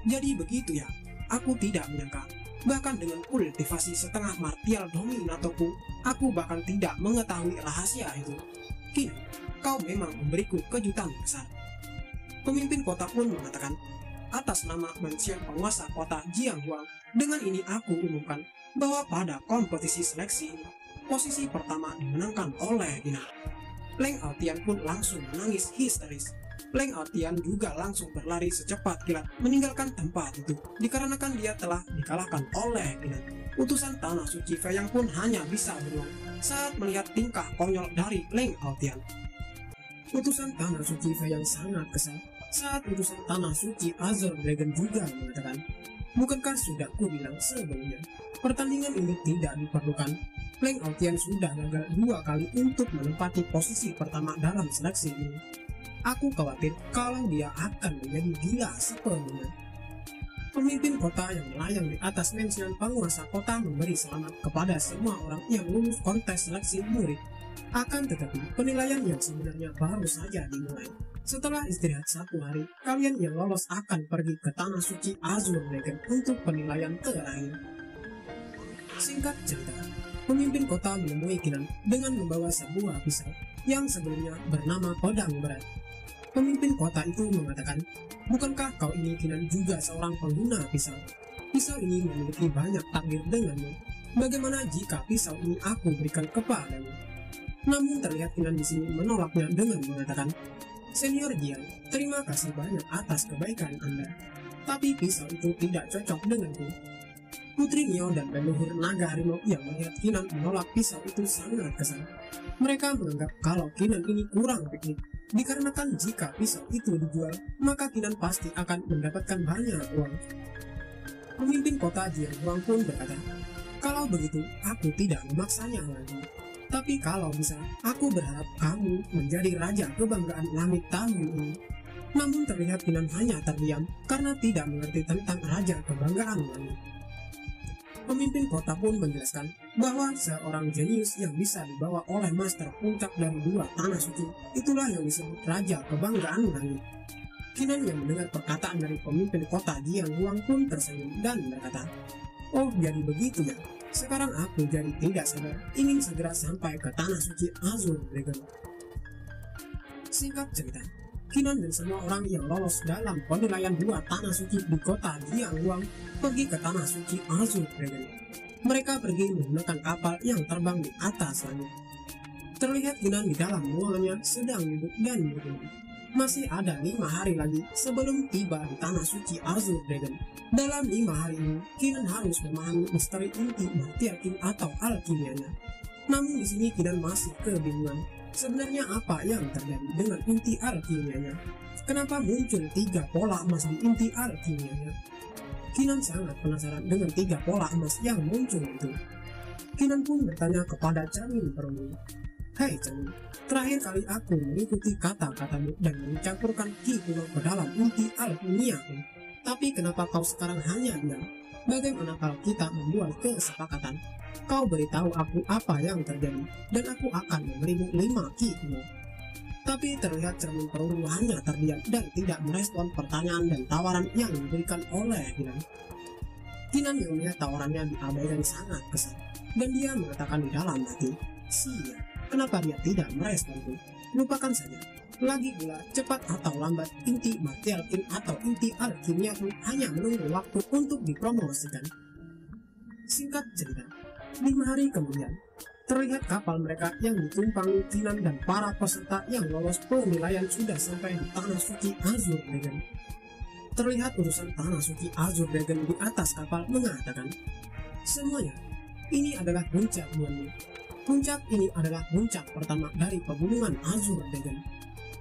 "Jadi begitu ya, aku tidak menyangka. Bahkan dengan kultivasi setengah martial dominatorku, aku bahkan tidak mengetahui rahasia itu. Qinan, kau memang memberiku kejutan besar." Pemimpin kota pun mengatakan, "Atas nama Mensian penguasa kota Jiangguang, dengan ini aku umumkan bahwa pada kompetisi seleksi ini, posisi pertama dimenangkan oleh Qinan." Leng Aotian pun langsung menangis histeris. Leng Aotian juga langsung berlari secepat kilat meninggalkan tempat itu, dikarenakan dia telah dikalahkan oleh Qinan. Utusan tanah suci Fei yang pun hanya bisa beruang saat melihat tingkah konyol dari Leng Aotian. Utusan tanah suci Fei yang sangat kesal saat utusan tanah suci Azure Dragon juga mengatakan, "Bukankah sudah kubilang sebelumnya, pertandingan ini tidak diperlukan? Leng Aotian sudah gagal 2 kali untuk menempati posisi pertama dalam seleksi ini. Aku khawatir kalau dia akan menjadi gila sepenuhnya." Pemimpin kota yang melayang di atas mensian penguasa kota memberi selamat kepada semua orang yang lulus kontes seleksi murid. Akan tetapi penilaian yang sebenarnya baru saja dimulai Setelah istirahat 1 hari, kalian yang lolos akan pergi ke Tanah Suci Azure Dragon untuk penilaian terakhir. Singkat cerita, pemimpin kota menemui Kinan dengan membawa sebuah pisau yang sebelumnya bernama pedang berat. Pemimpin kota itu mengatakan, "Bukankah kau ini Kinan juga seorang pengguna pisau? Pisau ini memiliki banyak takdir denganmu. Bagaimana jika pisau ini aku berikan kepadamu?" Namun terlihat Kinan di sini menolaknya dengan mengatakan, "Senior Jiang, terima kasih banyak atas kebaikan Anda. Tapi pisau itu tidak cocok denganku." Putri Nio dan leluhur naga harimau yang melihat Kinan menolak pisau itu sangat kesal. Mereka menganggap kalau Kinan ini kurang piknik, dikarenakan jika pisau itu dijual, maka Kinan pasti akan mendapatkan banyak uang. Pemimpin kota Jiang Huang pun berkata, "Kalau begitu, aku tidak memaksanya lagi. Tapi kalau bisa, aku berharap kamu menjadi raja kebanggaan langit tahun ini." Namun terlihat Kinan hanya terdiam karena tidak mengerti tentang raja kebanggaan langit. Pemimpin kota pun menjelaskan bahwa seorang jenius yang bisa dibawa oleh master puncak dari 2 tanah suci, itulah yang disebut raja kebanggaan langit. Kinan yang mendengar perkataan dari pemimpin kota Jiang Huang pun tersenyum dan berkata, "Oh, jadi begitu ya. Sekarang aku jadi tidak sabar ingin segera sampai ke Tanah Suci Azure Dragon." Singkat cerita, Kinan dan semua orang yang lolos dalam penilaian 2 tanah suci di kota Jiang Huang pergi ke Tanah Suci Azure Dragon. Mereka pergi menggunakan kapal yang terbang di atas langit. Terlihat Kinan di dalam ruangannya sedang duduk dan berdiri. Masih ada 5 hari lagi sebelum tiba di Tanah Suci Azure Dragon. Dalam 5 hari ini, Kinan harus memahami misteri inti Martial atau alkimianya. Namun di sini Kinan masih kebingungan. Sebenarnya apa yang terjadi dengan inti alkimianya? Kenapa muncul 3 pola emas di inti alkimianya? Kinan sangat penasaran dengan 3 pola emas yang muncul itu. Kinan pun bertanya kepada cermin perunggu, "Hei cermin, terakhir kali aku mengikuti kata-katamu dan mencampurkan ki kuno ke dalam inti alkimiaku. Tapi kenapa kau sekarang hanya diam? Bagaimana kalau kita membuat kesepakatan? Kau beritahu aku apa yang terjadi, dan aku akan memberimu 5 ki kuno." Tapi terlihat cermin perunggu hanya terdiam dan tidak merespon pertanyaan dan tawaran yang diberikan oleh Kinan. Kinan yang melihat tawarannya diabaikan sangat kesal, dan dia mengatakan di dalam hati, "Sia, kenapa dia tidak meresponku? Lupakan saja. Lagi pula, cepat atau lambat, inti Martial atau inti alkimia pun hanya menunggu waktu untuk dipromosikan." Singkat cerita, 5 hari kemudian, terlihat kapal mereka yang ditumpangi Kinan dan para peserta yang lolos penilaian sudah sampai di Tanah Suci Azure Dragon. Terlihat urusan Tanah Suci Azure Dragon di atas kapal mengatakan, "Semuanya, ini adalah puncak buanmu. Puncak ini adalah puncak pertama dari pegunungan Azure Dragon.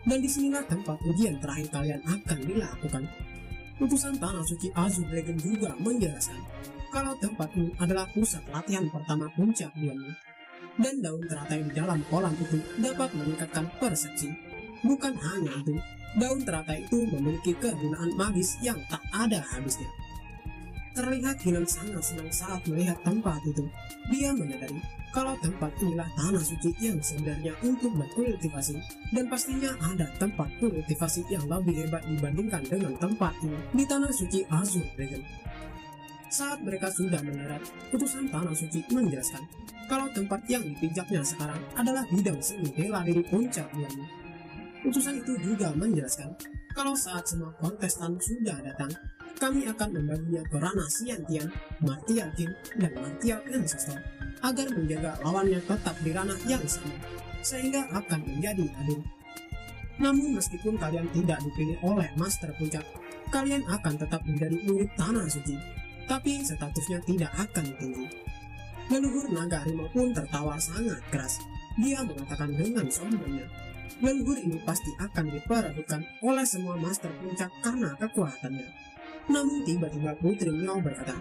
Dan disinilah tempat ujian terakhir kalian akan dilakukan." Utusan Tanah Suci Azure Dragon juga menjelaskan kalau tempat ini adalah pusat latihan pertama puncak buanmu. Dan daun teratai di dalam kolam itu dapat meningkatkan persepsi. Bukan hanya itu, daun teratai itu memiliki kegunaan magis yang tak ada habisnya. Terlihat Kinan sangat senang saat melihat tempat itu. Dia menyadari kalau tempat inilah tanah suci yang sebenarnya untuk berkultivasi, dan pastinya ada tempat kultivasi yang lebih hebat dibandingkan dengan tempat ini di Tanah Suci Azure Dragon. Saat mereka sudah mendarat, utusan Tanah Suci menjelaskan kalau tempat yang dipijaknya sekarang adalah bidang seni bela diri puncak bulannya. Utusan itu juga menjelaskan kalau saat semua kontestan sudah datang, kami akan membaginya ke ranah Xiantian, Martial King, dan Martial Ancestor agar menjaga lawannya tetap di ranah yang sama, sehingga akan menjadi adil. Namun meskipun kalian tidak dipilih oleh Master Puncak, kalian akan tetap menjadi murid Tanah Suci, tapi statusnya tidak akan tinggi. Leluhur naga harimau pun tertawa sangat keras. Dia mengatakan dengan sombongnya, leluhur ini pasti akan diperebutkan oleh semua Master Puncak karena kekuatannya. Namun tiba-tiba Putri Miao berkata,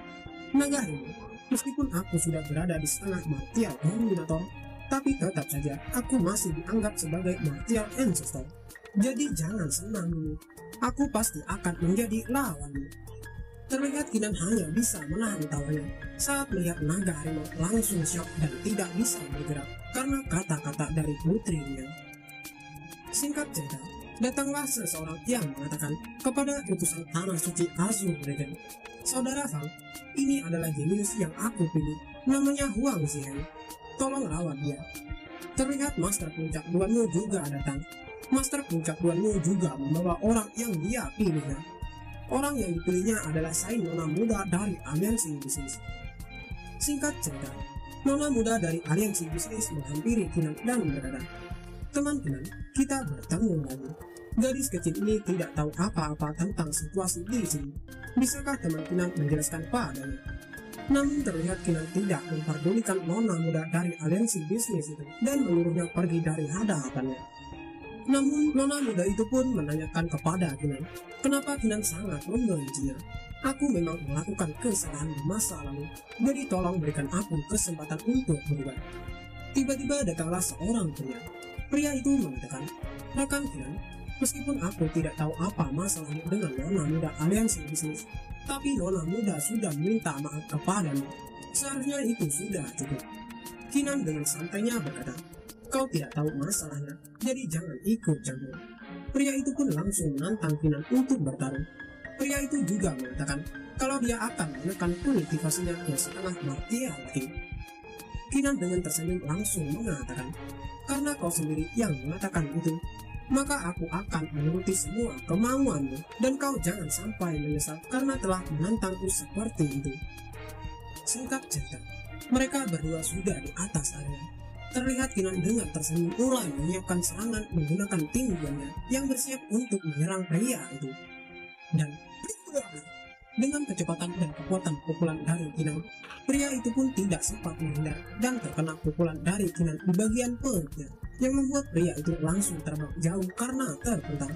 "Naga harimau, meskipun aku sudah berada di setengah Martial Dominator, tapi tetap saja aku masih dianggap sebagai Martial Ancestor. Jadi jangan senang dulu, aku pasti akan menjadi lawanmu." Terlihat Kinan hanya bisa menahan tawanya saat melihat naga harimau langsung syok dan tidak bisa bergerak karena kata-kata dari Putri Miao. Singkat cerita, datanglah seseorang yang mengatakan kepada utusan tanah suci Azure Dragon, "Saudara Fang, ini adalah jenius yang aku pilih, namanya Huang Ziheng. Tolong rawat dia." Terlihat Master Puncak Duanmu juga datang. Master Puncak Duanmu juga membawa orang yang dia pilihnya. Orang yang dipilihnya adalah Sai Nona muda dari Aliansi Bisnis. Singkat cerita, Nona muda dari Aliansi Bisnis menghampiri Kinan dan berkata, "Teman Kinan, kita bertemu lagi. Gadis kecil ini tidak tahu apa-apa tentang situasi di sini. Bisakah teman Kinan menjelaskan padanya?" Namun terlihat Kinan tidak memperdulikan Nona muda dari Aliansi Bisnis itu dan menyuruhnya pergi dari hadapannya. Namun Nona muda itu pun menanyakan kepada Kinan, kenapa Kinan sangat membencinya. "Aku memang melakukan kesalahan di masa lalu, jadi tolong berikan aku kesempatan untuk berubah." Tiba-tiba datanglah seorang pria. Pria itu mengatakan, "Rekan Kinan, meskipun aku tidak tahu apa masalahnya dengan Nona muda Aliansi Bisnis, tapi Nona muda sudah minta maaf kepadamu. Seharusnya itu sudah cukup." Kinan dengan santainya berkata, "Kau tidak tahu masalahnya, jadi jangan ikut campur." Pria itu pun langsung menantang Kinan untuk bertarung. Pria itu juga mengatakan kalau dia akan menekan kultivasinya ke setengah martial lagi. Kinan dengan tersenyum langsung mengatakan, "Karena kau sendiri yang mengatakan itu, maka aku akan menuruti semua kemauanmu dan kau jangan sampai menyesal karena telah menantangku seperti itu." Singkat cerita, mereka berdua sudah di atas area. Terlihat Kinan dengan tersenyum mulai menyiapkan serangan menggunakan tinggiannya yang bersiap untuk menyerang pria itu. Dan dengan kecepatan dan kekuatan pukulan dari Kinan, pria itu pun tidak sempat menghindar dan terkena pukulan dari Kinan di bagian perutnya, yang membuat pria itu langsung terbang jauh karena terpental.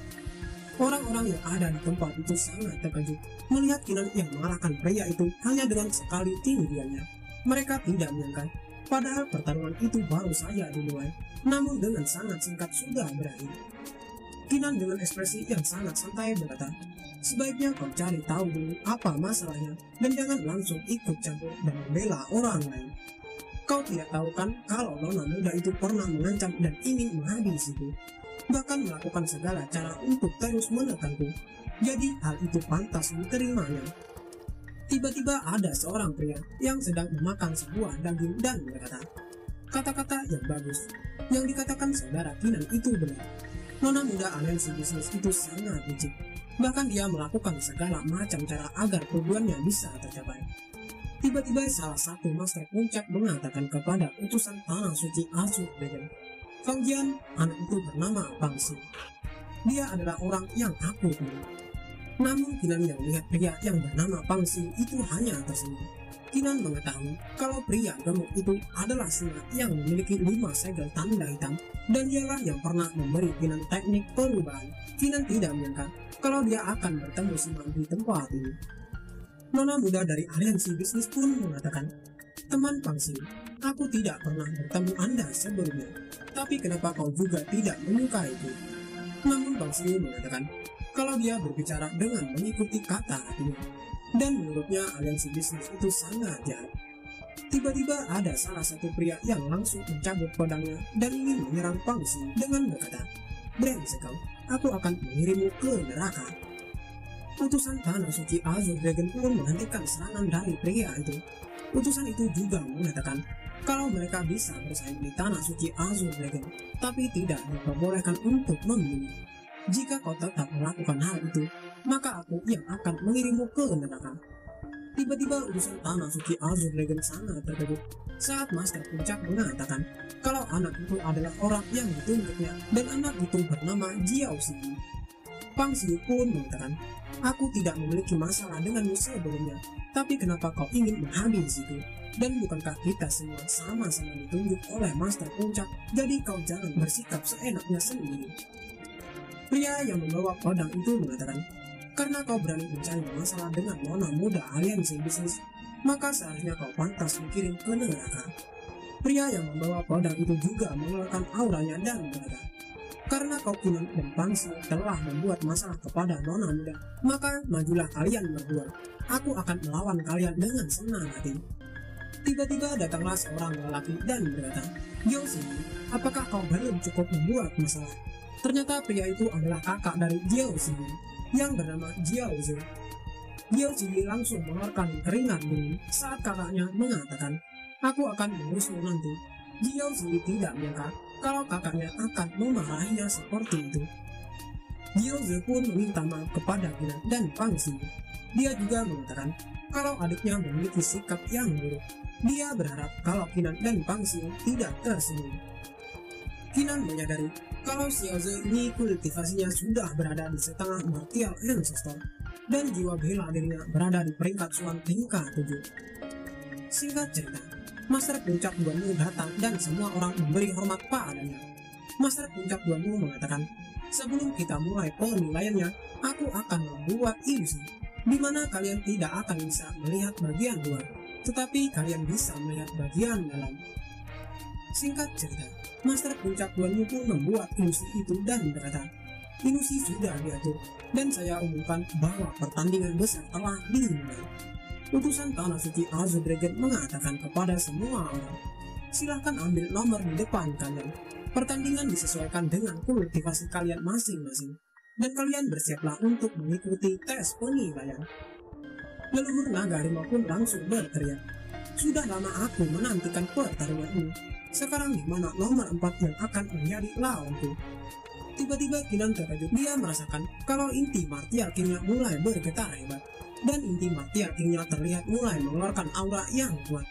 Orang-orang yang ada di tempat itu sangat terkejut melihat Kinan yang mengalahkan pria itu hanya dengan sekali tinggiannya. Mereka tidak menyangka, padahal pertarungan itu baru saja dimulai, namun dengan sangat singkat sudah berakhir. Kinan dengan ekspresi yang sangat santai berkata, "Sebaiknya kau cari tahu dulu apa masalahnya dan jangan langsung ikut campur dan membela orang lain. Kau tidak tahu kan kalau Nona muda itu pernah mengancam dan ingin menghabisiku, bahkan melakukan segala cara untuk terus menekanku. Jadi hal itu pantas diterimanya." Tiba-tiba ada seorang pria yang sedang memakan sebuah daging dan berkata, "Kata-kata yang bagus. Yang dikatakan saudara Kinan itu benar. Nona muda Aliansi Bisnis itu sangat licik. Bahkan dia melakukan segala macam cara agar tujuannya bisa tercapai." Tiba-tiba salah satu Master Puncak mengatakan kepada utusan tanah suci Azure Dragon, "Fang Jian, anak itu bernama Fang Xi. Dia adalah orang yang aku pilih." Namun Kinan yang melihat pria yang bernama Fang Xi itu hanya tersenyum. Kinan mengetahui kalau pria gemuk itu adalah singa yang memiliki 5 segel tanda hitam dan dialah yang pernah memberi Kinan teknik perubahan. Kinan tidak menyangka kalau dia akan bertemu singa di tempat ini. Nona muda dari Aliansi Bisnis pun mengatakan, "Teman Fang Xi, aku tidak pernah bertemu Anda sebelumnya, tapi kenapa kau juga tidak menyukaiku?" Namun Fang Xi mengatakan kalau dia berbicara dengan mengikuti kata hatinya, dan menurutnya Aliansi Bisnis itu sangat jahat. Tiba-tiba ada salah satu pria yang langsung mencabut pedangnya dan ingin menyerang Fang Xi dengan berkata, "Brengsek kau, aku akan mengirimmu ke neraka." Utusan tanah suci Azure Dragon pun menghentikan serangan dari pria itu. Utusan itu juga mengatakan kalau mereka bisa bersaing di tanah suci Azure Dragon, tapi tidak diperbolehkan untuk membunuh. "Jika kau tetap melakukan hal itu, maka aku yang akan mengirimmu ke neraka." Tiba-tiba utusan tanah suci Azure Dragon sangat terkejut saat Master Puncak mengatakan kalau anak itu adalah orang yang ditunjuknya dan anak itu bernama Jiao Xi. Fang Xi pun mengatakan, "Aku tidak memiliki masalah denganmu sebelumnya, tapi kenapa kau ingin menghabisiku? Dan bukankah kita semua sama-sama ditunjuk oleh Master Puncak, jadi kau jangan bersikap seenaknya sendiri." Pria yang membawa pedang itu mengatakan, "Karena kau berani mencari masalah dengan Nona muda Aliansi Bisnis, maka seharusnya kau pantas dikirim ke neraka." Pria yang membawa pedang itu juga mengeluarkan auranya dan berkata, "Karena kau Kinan dan Fang Xi telah membuat masalah kepada Nona muda, maka majulah kalian berdua. Aku akan melawan kalian dengan senang hati." Tiba-tiba datanglah seorang lelaki dan berkata, "Jiao Xi, apakah kau belum cukup membuat masalah? Ternyata pria itu adalah kakak dari Jiao Ziyi yang bernama Jiao Ze. Jiao Ziyi langsung mengeluarkan keringat dingin saat kakaknya mengatakan, "Aku akan mengurusmu nanti." Jiao Ziyi tidak menyangka kalau kakaknya akan memarahinya seperti itu. Jiao Ze pun meminta maaf kepada Qinan dan Pang Xi. Dia juga mengatakan kalau adiknya memiliki sikap yang buruk. Dia berharap kalau Qinan dan Pang Xi tidak tersinggung. Qinan menyadari kalau Xiao Ze ini kultivasinya sudah berada di setengah martial ancestor dan jiwa bela dirinya berada di peringkat Suan tingkat 7. Singkat cerita, Master Puncak Duanmu datang dan semua orang memberi hormat padanya. Master Puncak Duanmu mengatakan, "Sebelum kita mulai penilaiannya, aku akan membuat ilusi di mana kalian tidak akan bisa melihat bagian luar, tetapi kalian bisa melihat bagian dalam." Singkat cerita, Master Puncak Duanmu pun membuat ilusi itu dan berkata, "Ilusi sudah diatur, dan saya umumkan bahwa pertandingan besar telah dimulai." Utusan Tanah Suci Azure Dragon mengatakan kepada semua orang, "Silahkan ambil nomor di depan kalian. Pertandingan disesuaikan dengan kultivasi kalian masing-masing, dan kalian bersiaplah untuk mengikuti tes penilaian." Leluhur naga harimau pun langsung berteriak, "Sudah lama aku menantikan pertarungan ini. Sekarang di mana nomor 4 yang akan menjadi lawanku?" Tiba-tiba Qinan terkejut. Dia merasakan kalau inti martial King-nya mulai bergetar hebat, dan inti martial King-nya terlihat mulai mengeluarkan aura yang kuat.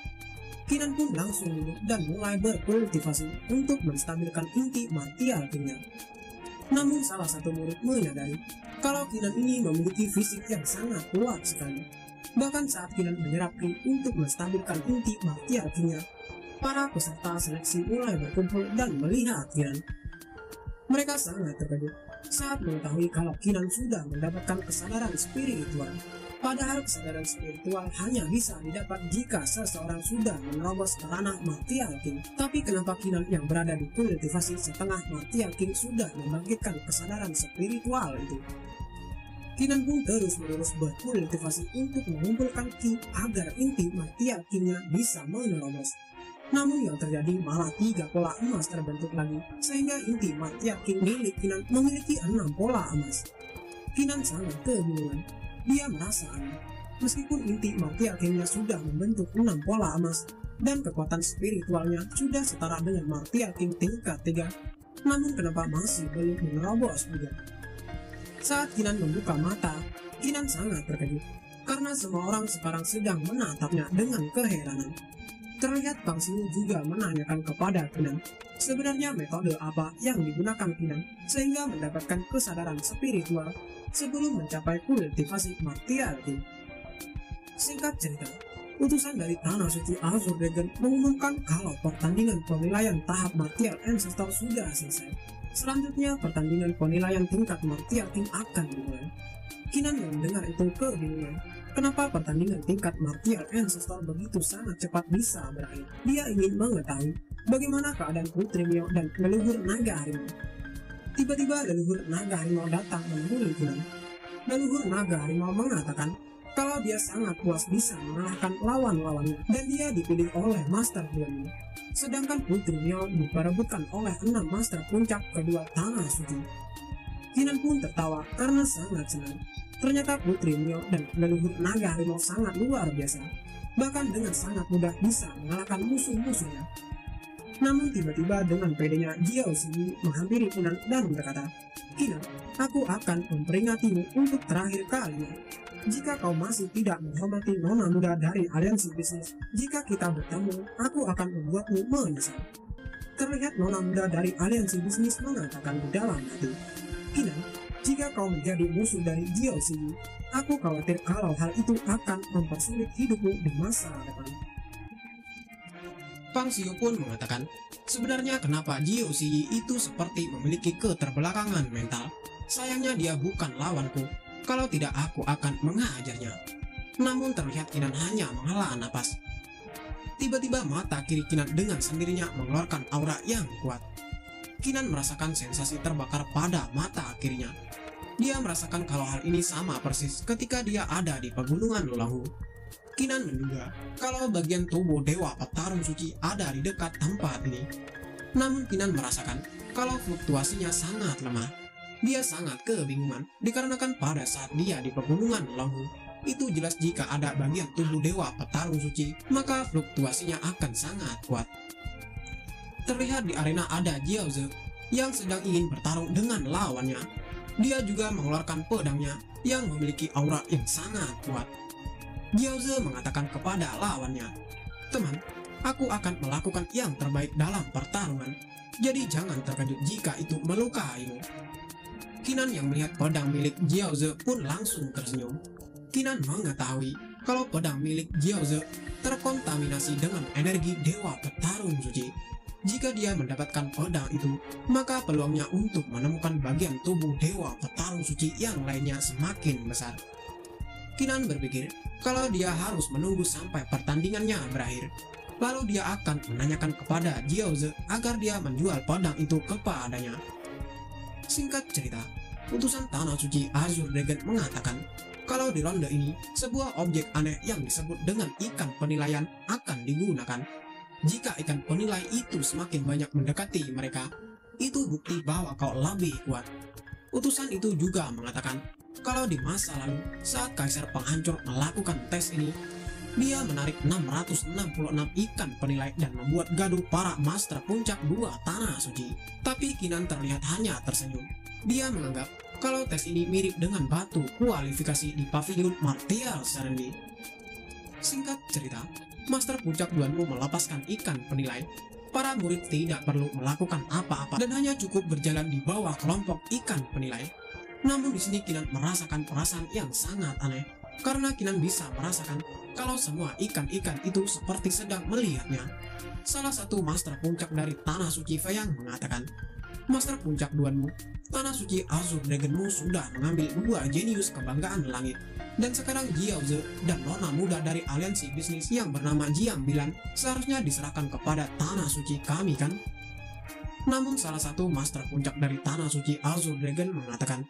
Qinan pun langsung duduk dan mulai berkultivasi untuk menstabilkan inti martial King-nya. Namun salah satu murid menyadari kalau Qinan ini memiliki fisik yang sangat kuat sekali. Bahkan saat Qinan menyerap Ki untuk menstabilkan inti martial King-nya, para peserta seleksi mulai berkumpul dan melihat Qinan. Mereka sangat terkejut saat mengetahui kalau Qinan sudah mendapatkan kesadaran spiritual. Padahal kesadaran spiritual hanya bisa didapat jika seseorang sudah menerobos ke ranah martial King. Tapi kenapa Qinan yang berada di kultivasi setengah martial King sudah membangkitkan kesadaran spiritual itu? Qinan pun terus-menerus berkultivasi untuk mengumpulkan Ki agar inti martial King-nya bisa menerobos. Namun yang terjadi malah 3 pola emas terbentuk lagi, sehingga inti martial King milik Qinan memiliki 6 pola emas. Qinan sangat kebingungan. Dia merasa aneh. Meskipun inti martial King-nya sudah membentuk 6 pola emas dan kekuatan spiritualnya sudah setara dengan martial King tingkat 3, namun kenapa masih belum menerobos juga? Saat Qinan membuka mata, Qinan sangat terkejut karena semua orang sekarang sedang menatapnya dengan keheranan. Terlihat Pang Xi juga menanyakan kepada Qinan sebenarnya metode apa yang digunakan Qinan sehingga mendapatkan kesadaran spiritual sebelum mencapai kultivasi martial King. Singkat cerita, utusan dari Tanah Suci Azure Dragon mengumumkan kalau pertandingan penilaian tahap martial ancestor sudah selesai. Selanjutnya pertandingan penilaian tingkat martial King akan dimulai. Qinan yang mendengar itu kebingungan. Kenapa pertandingan tingkat martial ancestor begitu sangat cepat bisa berakhir? Dia ingin mengetahui bagaimana keadaan Putri Mio dan leluhur naga harimau. Tiba-tiba leluhur naga harimau datang menemui Qinan. Leluhur naga harimau mengatakan kalau dia sangat puas bisa mengalahkan lawan-lawannya dan dia dipilih oleh Master Duanmu. Sedangkan Putri Mio diperebutkan oleh 6 Master Puncak kedua Tanah Suci. Qinan pun tertawa karena sangat senang. Ternyata Putri Mio dan leluhur naga harimau sangat luar biasa, bahkan dengan sangat mudah bisa mengalahkan musuh-musuhnya. Namun tiba-tiba dengan pedenya Jiao Ziyi menghampiri Qinan dan berkata, "Qinan, aku akan memperingatimu untuk terakhir kalinya. Jika kau masih tidak menghormati nona muda dari aliansi bisnis, jika kita bertemu, aku akan membuatmu menyesal." Terlihat nona muda dari aliansi bisnis mengatakan di dalam hati, "Qinan, jika kau menjadi musuh dari Jiao Ziyi, aku khawatir kalau hal itu akan mempersulit hidupmu di masa depan." Pang Xiu pun mengatakan, sebenarnya kenapa Jiao Ziyi itu seperti memiliki keterbelakangan mental. Sayangnya dia bukan lawanku, kalau tidak aku akan mengajarnya. Namun terlihat Qinan hanya menghela napas. Tiba-tiba mata kiri Qinan dengan sendirinya mengeluarkan aura yang kuat. Qinan merasakan sensasi terbakar pada mata kirinya. Dia merasakan kalau hal ini sama persis ketika dia ada di pegunungan Lulahu. Qinan menduga kalau bagian tubuh Dewa Petarung Suci ada di dekat tempat ini. Namun Kinan merasakan kalau fluktuasinya sangat lemah. Dia sangat kebingungan dikarenakan pada saat dia di pegunungan Longhu, itu jelas jika ada bagian tubuh dewa petarung suci, maka fluktuasinya akan sangat kuat. Terlihat di arena ada Jiaoze yang sedang ingin bertarung dengan lawannya. Dia juga mengeluarkan pedangnya yang memiliki aura yang sangat kuat. Jiaoze mengatakan kepada lawannya, "Teman, aku akan melakukan yang terbaik dalam pertarungan, jadi jangan terkejut jika itu melukaimu." Kinan yang melihat pedang milik Jiaoze pun langsung tersenyum. Kinan mengetahui kalau pedang milik Jiaoze terkontaminasi dengan energi dewa petarung suci. Jika dia mendapatkan pedang itu, maka peluangnya untuk menemukan bagian tubuh dewa petarung suci yang lainnya semakin besar. Kinan berpikir kalau dia harus menunggu sampai pertandingannya berakhir. Lalu dia akan menanyakan kepada Jiaoze agar dia menjual pedang itu kepadanya. Singkat cerita, utusan Tanah Suci Azure Dragon mengatakan kalau di ronde ini sebuah objek aneh yang disebut dengan ikan penilaian akan digunakan. Jika ikan penilai itu semakin banyak mendekati mereka, itu bukti bahwa kau lebih kuat. Utusan itu juga mengatakan kalau di masa lalu saat Kaisar Penghancur melakukan tes ini, dia menarik 666 ikan penilai dan membuat gaduh para Master Puncak 2 Tanah Suci. Tapi Kinan terlihat hanya tersenyum. Dia menganggap kalau tes ini mirip dengan batu kualifikasi di pavilion Martial Serenity. Singkat cerita, Master Puncak Duanmu melepaskan ikan penilai. Para murid tidak perlu melakukan apa-apa dan hanya cukup berjalan di bawah kelompok ikan penilai. Namun di sini Kinan merasakan perasaan yang sangat aneh, karena Kinan bisa merasakan kalau semua ikan-ikan itu seperti sedang melihatnya. Salah satu Master Puncak dari Tanah Suci Feyang mengatakan, "Master Puncak Duanmu, Tanah Suci Azure Dragonmu sudah mengambil 2 jenius kebanggaan langit. Dan sekarang Jiaoze dan nona muda dari aliansi bisnis yang bernama Jiang Bilan seharusnya diserahkan kepada Tanah Suci kami kan?" Namun salah satu Master Puncak dari Tanah Suci Azure Dragon mengatakan,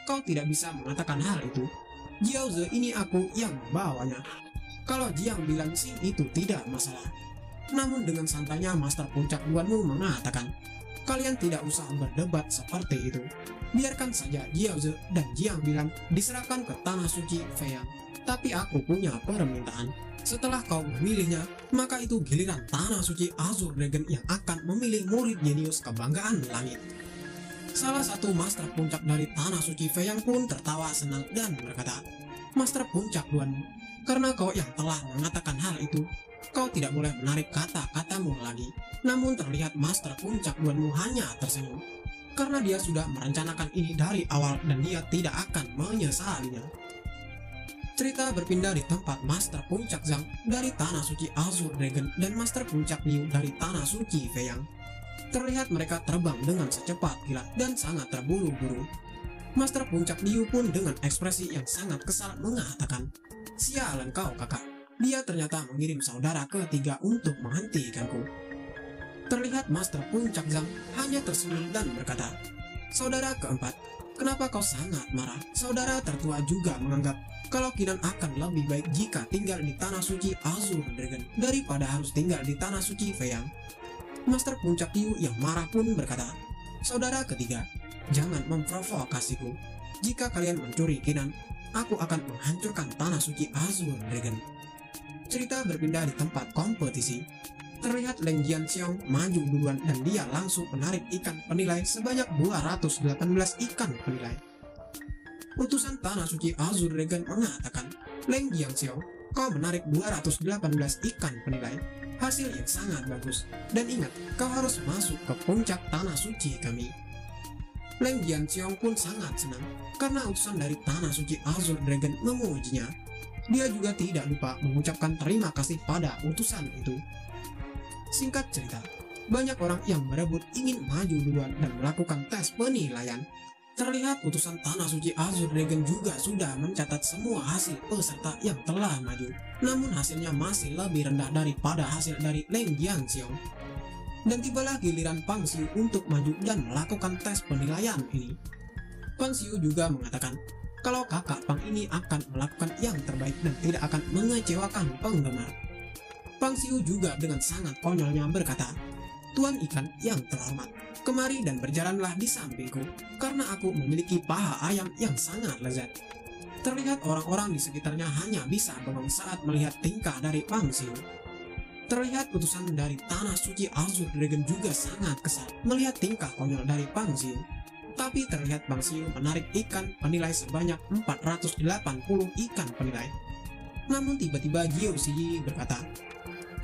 "Kau tidak bisa mengatakan hal itu. Jiaoze ini aku yang membawanya. Kalau Jiang Bilan sih itu tidak masalah." Namun dengan santainya Master Puncak Duanmu mengatakan, "Kalian tidak usah berdebat seperti itu. Biarkan saja Jiaoze dan Jiang Bilan diserahkan ke Tanah Suci Feyang. Tapi aku punya permintaan. Setelah kau memilihnya, maka itu giliran Tanah Suci Azure Dragon yang akan memilih murid jenius kebanggaan langit." Salah satu Master Puncak dari Tanah Suci Feyang pun tertawa senang dan berkata, "Master Puncak Duanmu, karena kau yang telah mengatakan hal itu, kau tidak boleh menarik kata-katamu lagi." Namun terlihat Master Puncak Duanmu hanya tersenyum, karena dia sudah merencanakan ini dari awal dan dia tidak akan menyesalinya. Cerita berpindah di tempat Master Puncak Zhang dari Tanah Suci Azure Dragon dan Master Puncak Liu dari Tanah Suci Feyang. Terlihat mereka terbang dengan secepat kilat dan sangat terburu-buru. Master Puncak Liu pun dengan ekspresi yang sangat kesal mengatakan, "Sialan kau kakak, dia ternyata mengirim saudara ketiga untuk menghentikanku." Terlihat Master Puncak Zhang hanya tersenyum dan berkata, "Saudara keempat, kenapa kau sangat marah?" Saudara tertua juga menganggap kalau Kinan akan lebih baik jika tinggal di Tanah Suci Azure Dragon daripada harus tinggal di Tanah Suci Feyang. Master Puncak Liu yang marah pun berkata, "Saudara ketiga, jangan memprovokasiku. Jika kalian mencuri Kinan, aku akan menghancurkan Tanah Suci Azure Dragon." Cerita berpindah di tempat kompetisi. Terlihat Leng Jianxiong maju duluan dan dia langsung menarik ikan penilai sebanyak 218 ikan penilai. Utusan Tanah Suci Azure Dragon mengatakan, "Leng Jianxiong, kau menarik 218 ikan penilai. Hasil yang sangat bagus. Dan ingat, kau harus masuk ke puncak Tanah Suci kami." Leng Jianxiong pun sangat senang karena utusan dari Tanah Suci Azure Dragon memujinya. Dia juga tidak lupa mengucapkan terima kasih pada utusan itu. Singkat cerita, banyak orang yang berebut ingin maju duluan dan melakukan tes penilaian. Terlihat utusan Tanah Suci Azure Dragon juga sudah mencatat semua hasil peserta yang telah maju. Namun hasilnya masih lebih rendah daripada hasil dari Leng Jianxiong. Dan tibalah giliran Pang Xiu untuk maju dan melakukan tes penilaian ini. Pang Xiu juga mengatakan kalau kakak Pang ini akan melakukan yang terbaik dan tidak akan mengecewakan penggemar. Pang Xiu juga dengan sangat konyolnya berkata, Tuan ikan yang terhormat, kemari dan berjalanlah di sampingku, karena aku memiliki paha ayam yang sangat lezat. Terlihat orang-orang di sekitarnya hanya bisa bengong saat melihat tingkah dari Bang Siu. Terlihat utusan dari Tanah Suci Azure Dragon juga sangat kesal melihat tingkah konyol dari Bang Siu. Tapi terlihat Bang Siu menarik ikan penilai sebanyak 480 ikan penilai. Namun tiba-tiba Jiao Ziyi berkata,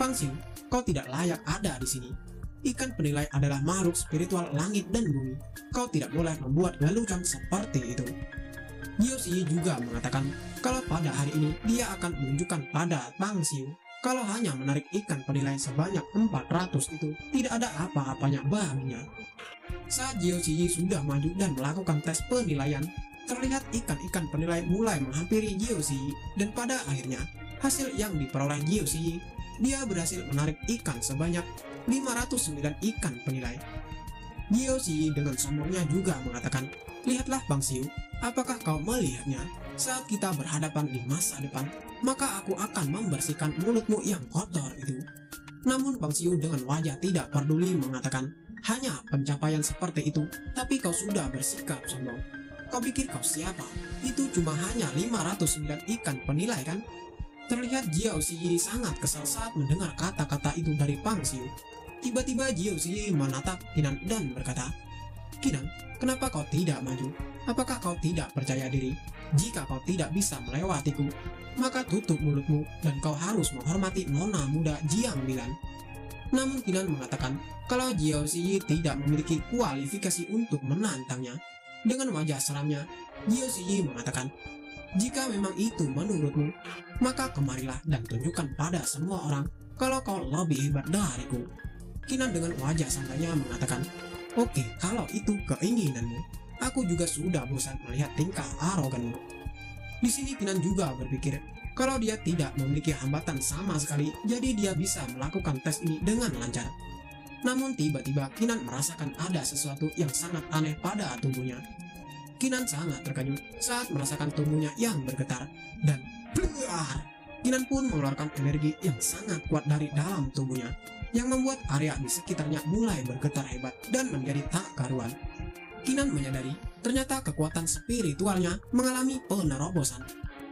"Bang Siu, kau tidak layak ada di sini. Ikan penilai adalah makhluk spiritual langit dan bumi. Kau tidak boleh membuat lelucon seperti itu." Jiao Ziyi juga mengatakan kalau pada hari ini dia akan menunjukkan pada Bang Siu kalau hanya menarik ikan penilai sebanyak 400 itu tidak ada apa-apanya baginya. Saat Jiao Ziyi sudah maju dan melakukan tes penilaian, terlihat ikan-ikan penilai mulai menghampiri Jiao Ziyi, dan pada akhirnya hasil yang diperoleh Jiao Ziyi, dia berhasil menarik ikan sebanyak 509 ikan penilai. Jiao Ziyi dengan sombongnya juga mengatakan, "Lihatlah Bang Siu, apakah kau melihatnya? Saat kita berhadapan di masa depan, maka aku akan membersihkan mulutmu yang kotor itu." Namun Bang Siu dengan wajah tidak peduli mengatakan, "Hanya pencapaian seperti itu, tapi kau sudah bersikap sombong. Kau pikir kau siapa? Itu cuma hanya 509 ikan penilai kan?" Terlihat Jiao Ziyi sangat kesal saat mendengar kata-kata itu dari Bang Siu. Tiba-tiba Jiao Ziyi menatap Kinan dan berkata, "Kinan, kenapa kau tidak maju? Apakah kau tidak percaya diri? Jika kau tidak bisa melewatiku, maka tutup mulutmu dan kau harus menghormati nona muda Jiang Bilan." Namun Kinan mengatakan kalau Jiao Ziyi tidak memiliki kualifikasi untuk menantangnya. Dengan wajah seramnya, Jiao Ziyi mengatakan, "Jika memang itu menurutmu, maka kemarilah dan tunjukkan pada semua orang kalau kau lebih hebat dariku." Kinan dengan wajah santainya mengatakan, "Oke, kalau itu keinginanmu, aku juga sudah bosan melihat tingkah aroganmu." Di sini Kinan juga berpikir kalau dia tidak memiliki hambatan sama sekali, jadi dia bisa melakukan tes ini dengan lancar. Namun tiba-tiba Kinan merasakan ada sesuatu yang sangat aneh pada tubuhnya. Kinan sangat terkejut saat merasakan tubuhnya yang bergetar, dan bluar, Kinan pun mengeluarkan energi yang sangat kuat dari dalam tubuhnya, yang membuat area di sekitarnya mulai bergetar hebat dan menjadi tak karuan. Kinan menyadari ternyata kekuatan spiritualnya mengalami penerobosan.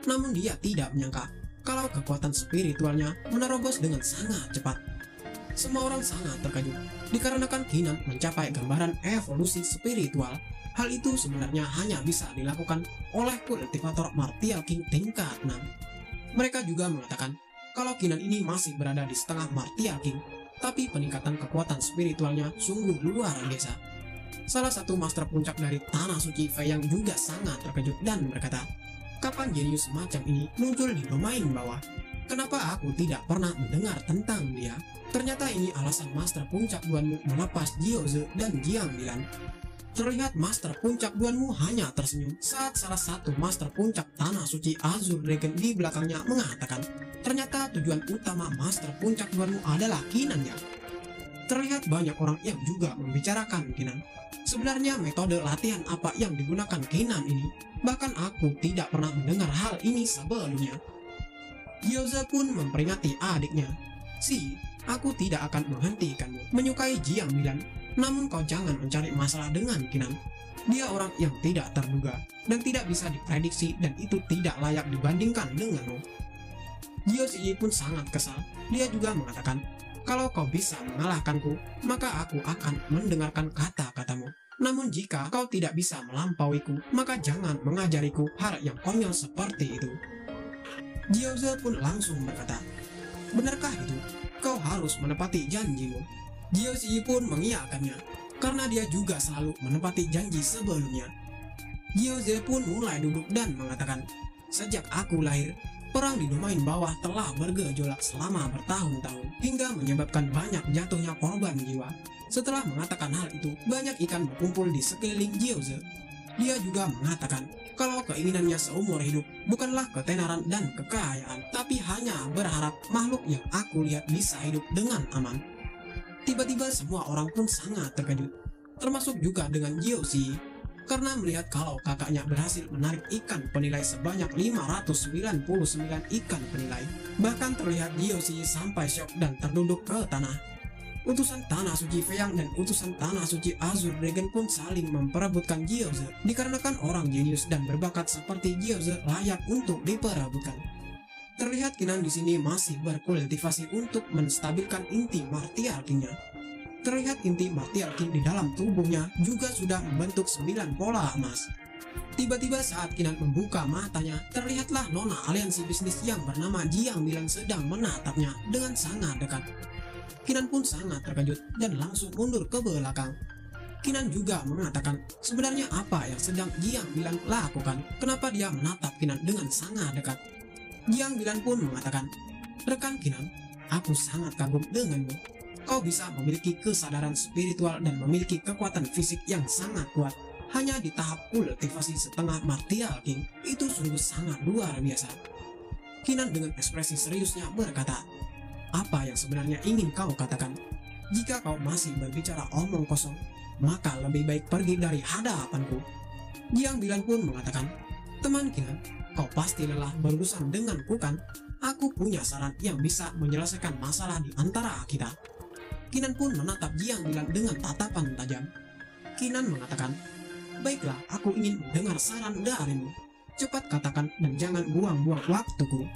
Namun dia tidak menyangka kalau kekuatan spiritualnya menerobos dengan sangat cepat. Semua orang sangat terkejut dikarenakan Kinan mencapai gambaran evolusi spiritual. Hal itu sebenarnya hanya bisa dilakukan oleh kultivator Martial King tingkat 6. Mereka juga mengatakan kalau Kinan ini masih berada di setengah Martial King, tapi peningkatan kekuatan spiritualnya sungguh luar biasa. Salah satu master puncak dari Tanah Suci Fei yang juga sangat terkejut dan berkata, "Kapan jenius semacam ini muncul di domain bawah? Kenapa aku tidak pernah mendengar tentang dia?" Ternyata ini alasan master puncak Duanmu melepas Jiaoze dan Jiang Bilan. Terlihat master puncak Duanmu hanya tersenyum saat salah satu master puncak Tanah Suci Azure Dragon di belakangnya mengatakan, ternyata tujuan utama master puncak Duanmu adalah Kinan ya. Terlihat banyak orang yang juga membicarakan Kinan. Sebenarnya metode latihan apa yang digunakan Kinan ini? Bahkan aku tidak pernah mendengar hal ini sebelumnya. Jiaoze pun memperingati adiknya, "Si, aku tidak akan menghentikanmu menyukai Jiang Bilan. Namun kau jangan mencari masalah dengan Kinan. Dia orang yang tidak terduga dan tidak bisa diprediksi dan itu tidak layak dibandingkan denganmu." Jiao Ziyi pun sangat kesal. Dia juga mengatakan, "Kalau kau bisa mengalahkanku, maka aku akan mendengarkan kata-katamu. Namun jika kau tidak bisa melampauiku, maka jangan mengajariku hal yang konyol seperti itu." Jiaoze pun langsung berkata, "Benarkah itu? Kau harus menepati janjimu." Jiao Ziyi pun mengiyakannya, karena dia juga selalu menepati janji sebelumnya. Jiaoze pun mulai duduk dan mengatakan, "Sejak aku lahir, perang di domain bawah telah bergejolak selama bertahun-tahun, hingga menyebabkan banyak jatuhnya korban jiwa." Setelah mengatakan hal itu, banyak ikan berkumpul di sekeliling Jiaoze. Dia juga mengatakan kalau keinginannya seumur hidup bukanlah ketenaran dan kekayaan, tapi hanya berharap makhluk yang aku lihat bisa hidup dengan aman. Tiba-tiba semua orang pun sangat terkejut, termasuk juga dengan Jiao Ziyi, karena melihat kalau kakaknya berhasil menarik ikan penilai sebanyak 599 ikan penilai. Bahkan terlihat Jiao Ziyi sampai syok dan terduduk ke tanah. Utusan Tanah Suci Feiyang dan utusan Tanah Suci Azure Dragon pun saling memperebutkan Gyuoze, dikarenakan orang jenius dan berbakat seperti Gyuoze layak untuk diperebutkan. Terlihat Kinan di sini masih berkultivasi untuk menstabilkan inti martial king-nya. Terlihat inti martial king di dalam tubuhnya juga sudah membentuk 9 pola emas. Tiba-tiba saat Kinan membuka matanya, terlihatlah nona aliansi bisnis yang bernama Jiang Milan sedang menatapnya dengan sangat dekat. Kinan pun sangat terkejut dan langsung mundur ke belakang. Kinan juga mengatakan sebenarnya apa yang sedang Jiang Milan lakukan, kenapa dia menatap Kinan dengan sangat dekat. Jiang Milan pun mengatakan, rekan Kinan, aku sangat kagum denganmu. Kau bisa memiliki kesadaran spiritual dan memiliki kekuatan fisik yang sangat kuat. Hanya di tahap kultivasi setengah martial king, itu sungguh sangat luar biasa. Kinan dengan ekspresi seriusnya berkata, apa yang sebenarnya ingin kau katakan? Jika kau masih berbicara omong kosong, maka lebih baik pergi dari hadapanku. Jiang Milan pun mengatakan, teman Kinan, kau pasti lelah berurusan denganku kan? Aku punya saran yang bisa menyelesaikan masalah di antara kita. Kinan pun menatap Jiang Milan dengan tatapan tajam. Kinan mengatakan, baiklah, aku ingin mendengar saran darimu. Cepat katakan dan jangan buang-buang waktuku.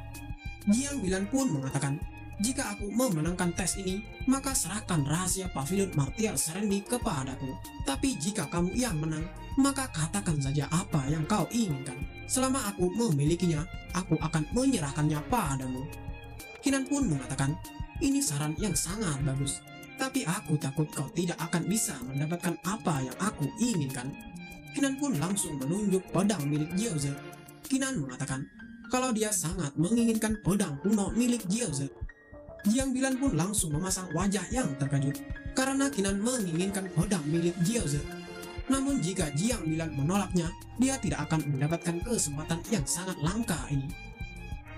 Jiang Milan pun mengatakan, jika aku memenangkan tes ini, maka serahkan rahasia pavilion martial Serendi kepadaku. Tapi jika kamu yang menang, maka katakan saja apa yang kau inginkan. Selama aku memilikinya, aku akan menyerahkannya padamu. Kinan pun mengatakan, ini saran yang sangat bagus. Tapi aku takut kau tidak akan bisa mendapatkan apa yang aku inginkan. Kinan pun langsung menunjuk pedang milik Gyuoze. Kinan mengatakan, kalau dia sangat menginginkan pedang kuno milik Gyuoze. Jiang Milan pun langsung memasang wajah yang terkejut karena Kinan menginginkan pedang milik Gyuoze. Namun jika Jiang Milan menolaknya, dia tidak akan mendapatkan kesempatan yang sangat langka ini.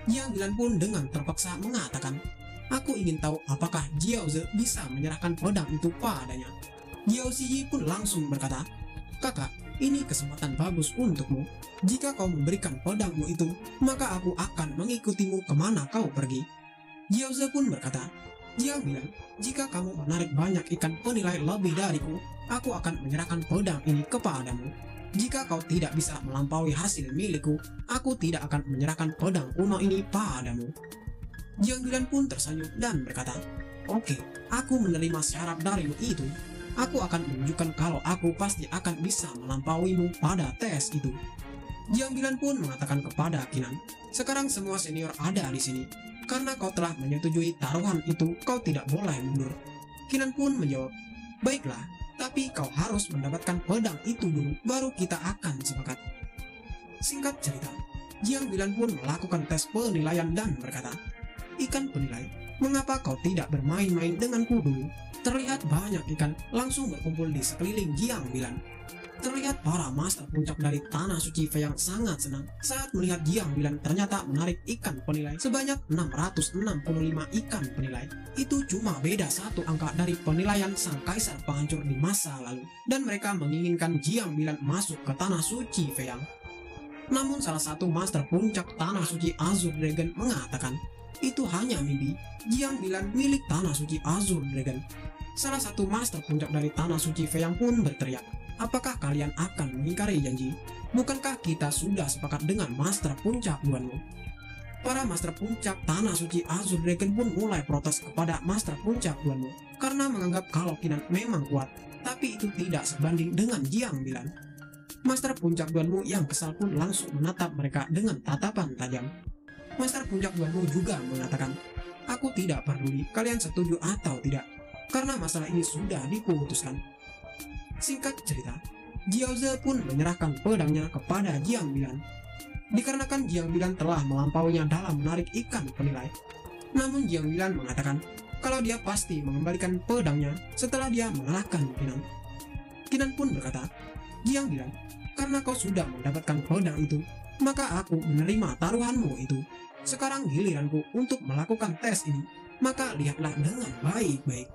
Jiang Milan pun dengan terpaksa mengatakan, aku ingin tahu apakah Gyuoze bisa menyerahkan pedang itu padanya. Jiao Ziyi pun langsung berkata, kakak, ini kesempatan bagus untukmu. Jika kau memberikan pedangmu itu, maka aku akan mengikutimu kemana kau pergi. Gyuoze pun berkata, Jiang Milan, jika kamu menarik banyak ikan penilai lebih dariku, aku akan menyerahkan pedang ini kepadamu. Jika kau tidak bisa melampaui hasil milikku, aku tidak akan menyerahkan pedang kuno ini padamu. Jiang Milan pun tersenyum dan berkata, oke, aku menerima syarat darimu itu. Aku akan menunjukkan kalau aku pasti akan bisa melampauimu pada tes itu. Jiang Milan pun mengatakan kepada Kinan, sekarang semua senior ada di sini. Karena kau telah menyetujui taruhan itu, kau tidak boleh mundur. Kinan pun menjawab, baiklah, tapi kau harus mendapatkan pedang itu dulu, baru kita akan sepakat. Singkat cerita, Jiang Milan pun melakukan tes penilaian dan berkata, ikan penilai, mengapa kau tidak bermain-main denganku dulu? Terlihat banyak ikan langsung berkumpul di sekeliling Jiang Milan. Terlihat para master puncak dari Tanah Suci Feiyang sangat senang saat melihat Jiang Milan ternyata menarik ikan penilai sebanyak 665 ikan penilai. Itu cuma beda satu angka dari penilaian sang kaisar penghancur di masa lalu, dan mereka menginginkan Jiang Milan masuk ke Tanah Suci Feiyang. Namun salah satu master puncak Tanah Suci Azure Dragon mengatakan, itu hanya mimpi. Jiang Milan milik Tanah Suci Azure Dragon. Salah satu master puncak dari Tanah Suci Feiyang pun berteriak, apakah kalian akan mengingkari janji? Bukankah kita sudah sepakat dengan master puncak tuanmu? Para master puncak Tanah Suci Azure Dragon pun mulai protes kepada master puncak tuanmu karena menganggap kalau Kinan memang kuat, tapi itu tidak sebanding dengan Jiang Milan. Master puncak tuanmu yang kesal pun langsung menatap mereka dengan tatapan tajam. Master puncak tuanmu juga mengatakan, aku tidak peduli kalian setuju atau tidak, karena masalah ini sudah diputuskan. Singkat cerita, Gyuoze pun menyerahkan pedangnya kepada Jiang Milan. Dikarenakan Jiang Milan telah melampauinya dalam menarik ikan penilai. Namun Jiang Milan mengatakan kalau dia pasti mengembalikan pedangnya setelah dia mengalahkan Kinan. Kinan pun berkata, Jiang Milan, karena kau sudah mendapatkan pedang itu, maka aku menerima taruhanmu itu. Sekarang giliranku untuk melakukan tes ini, maka lihatlah dengan baik-baik.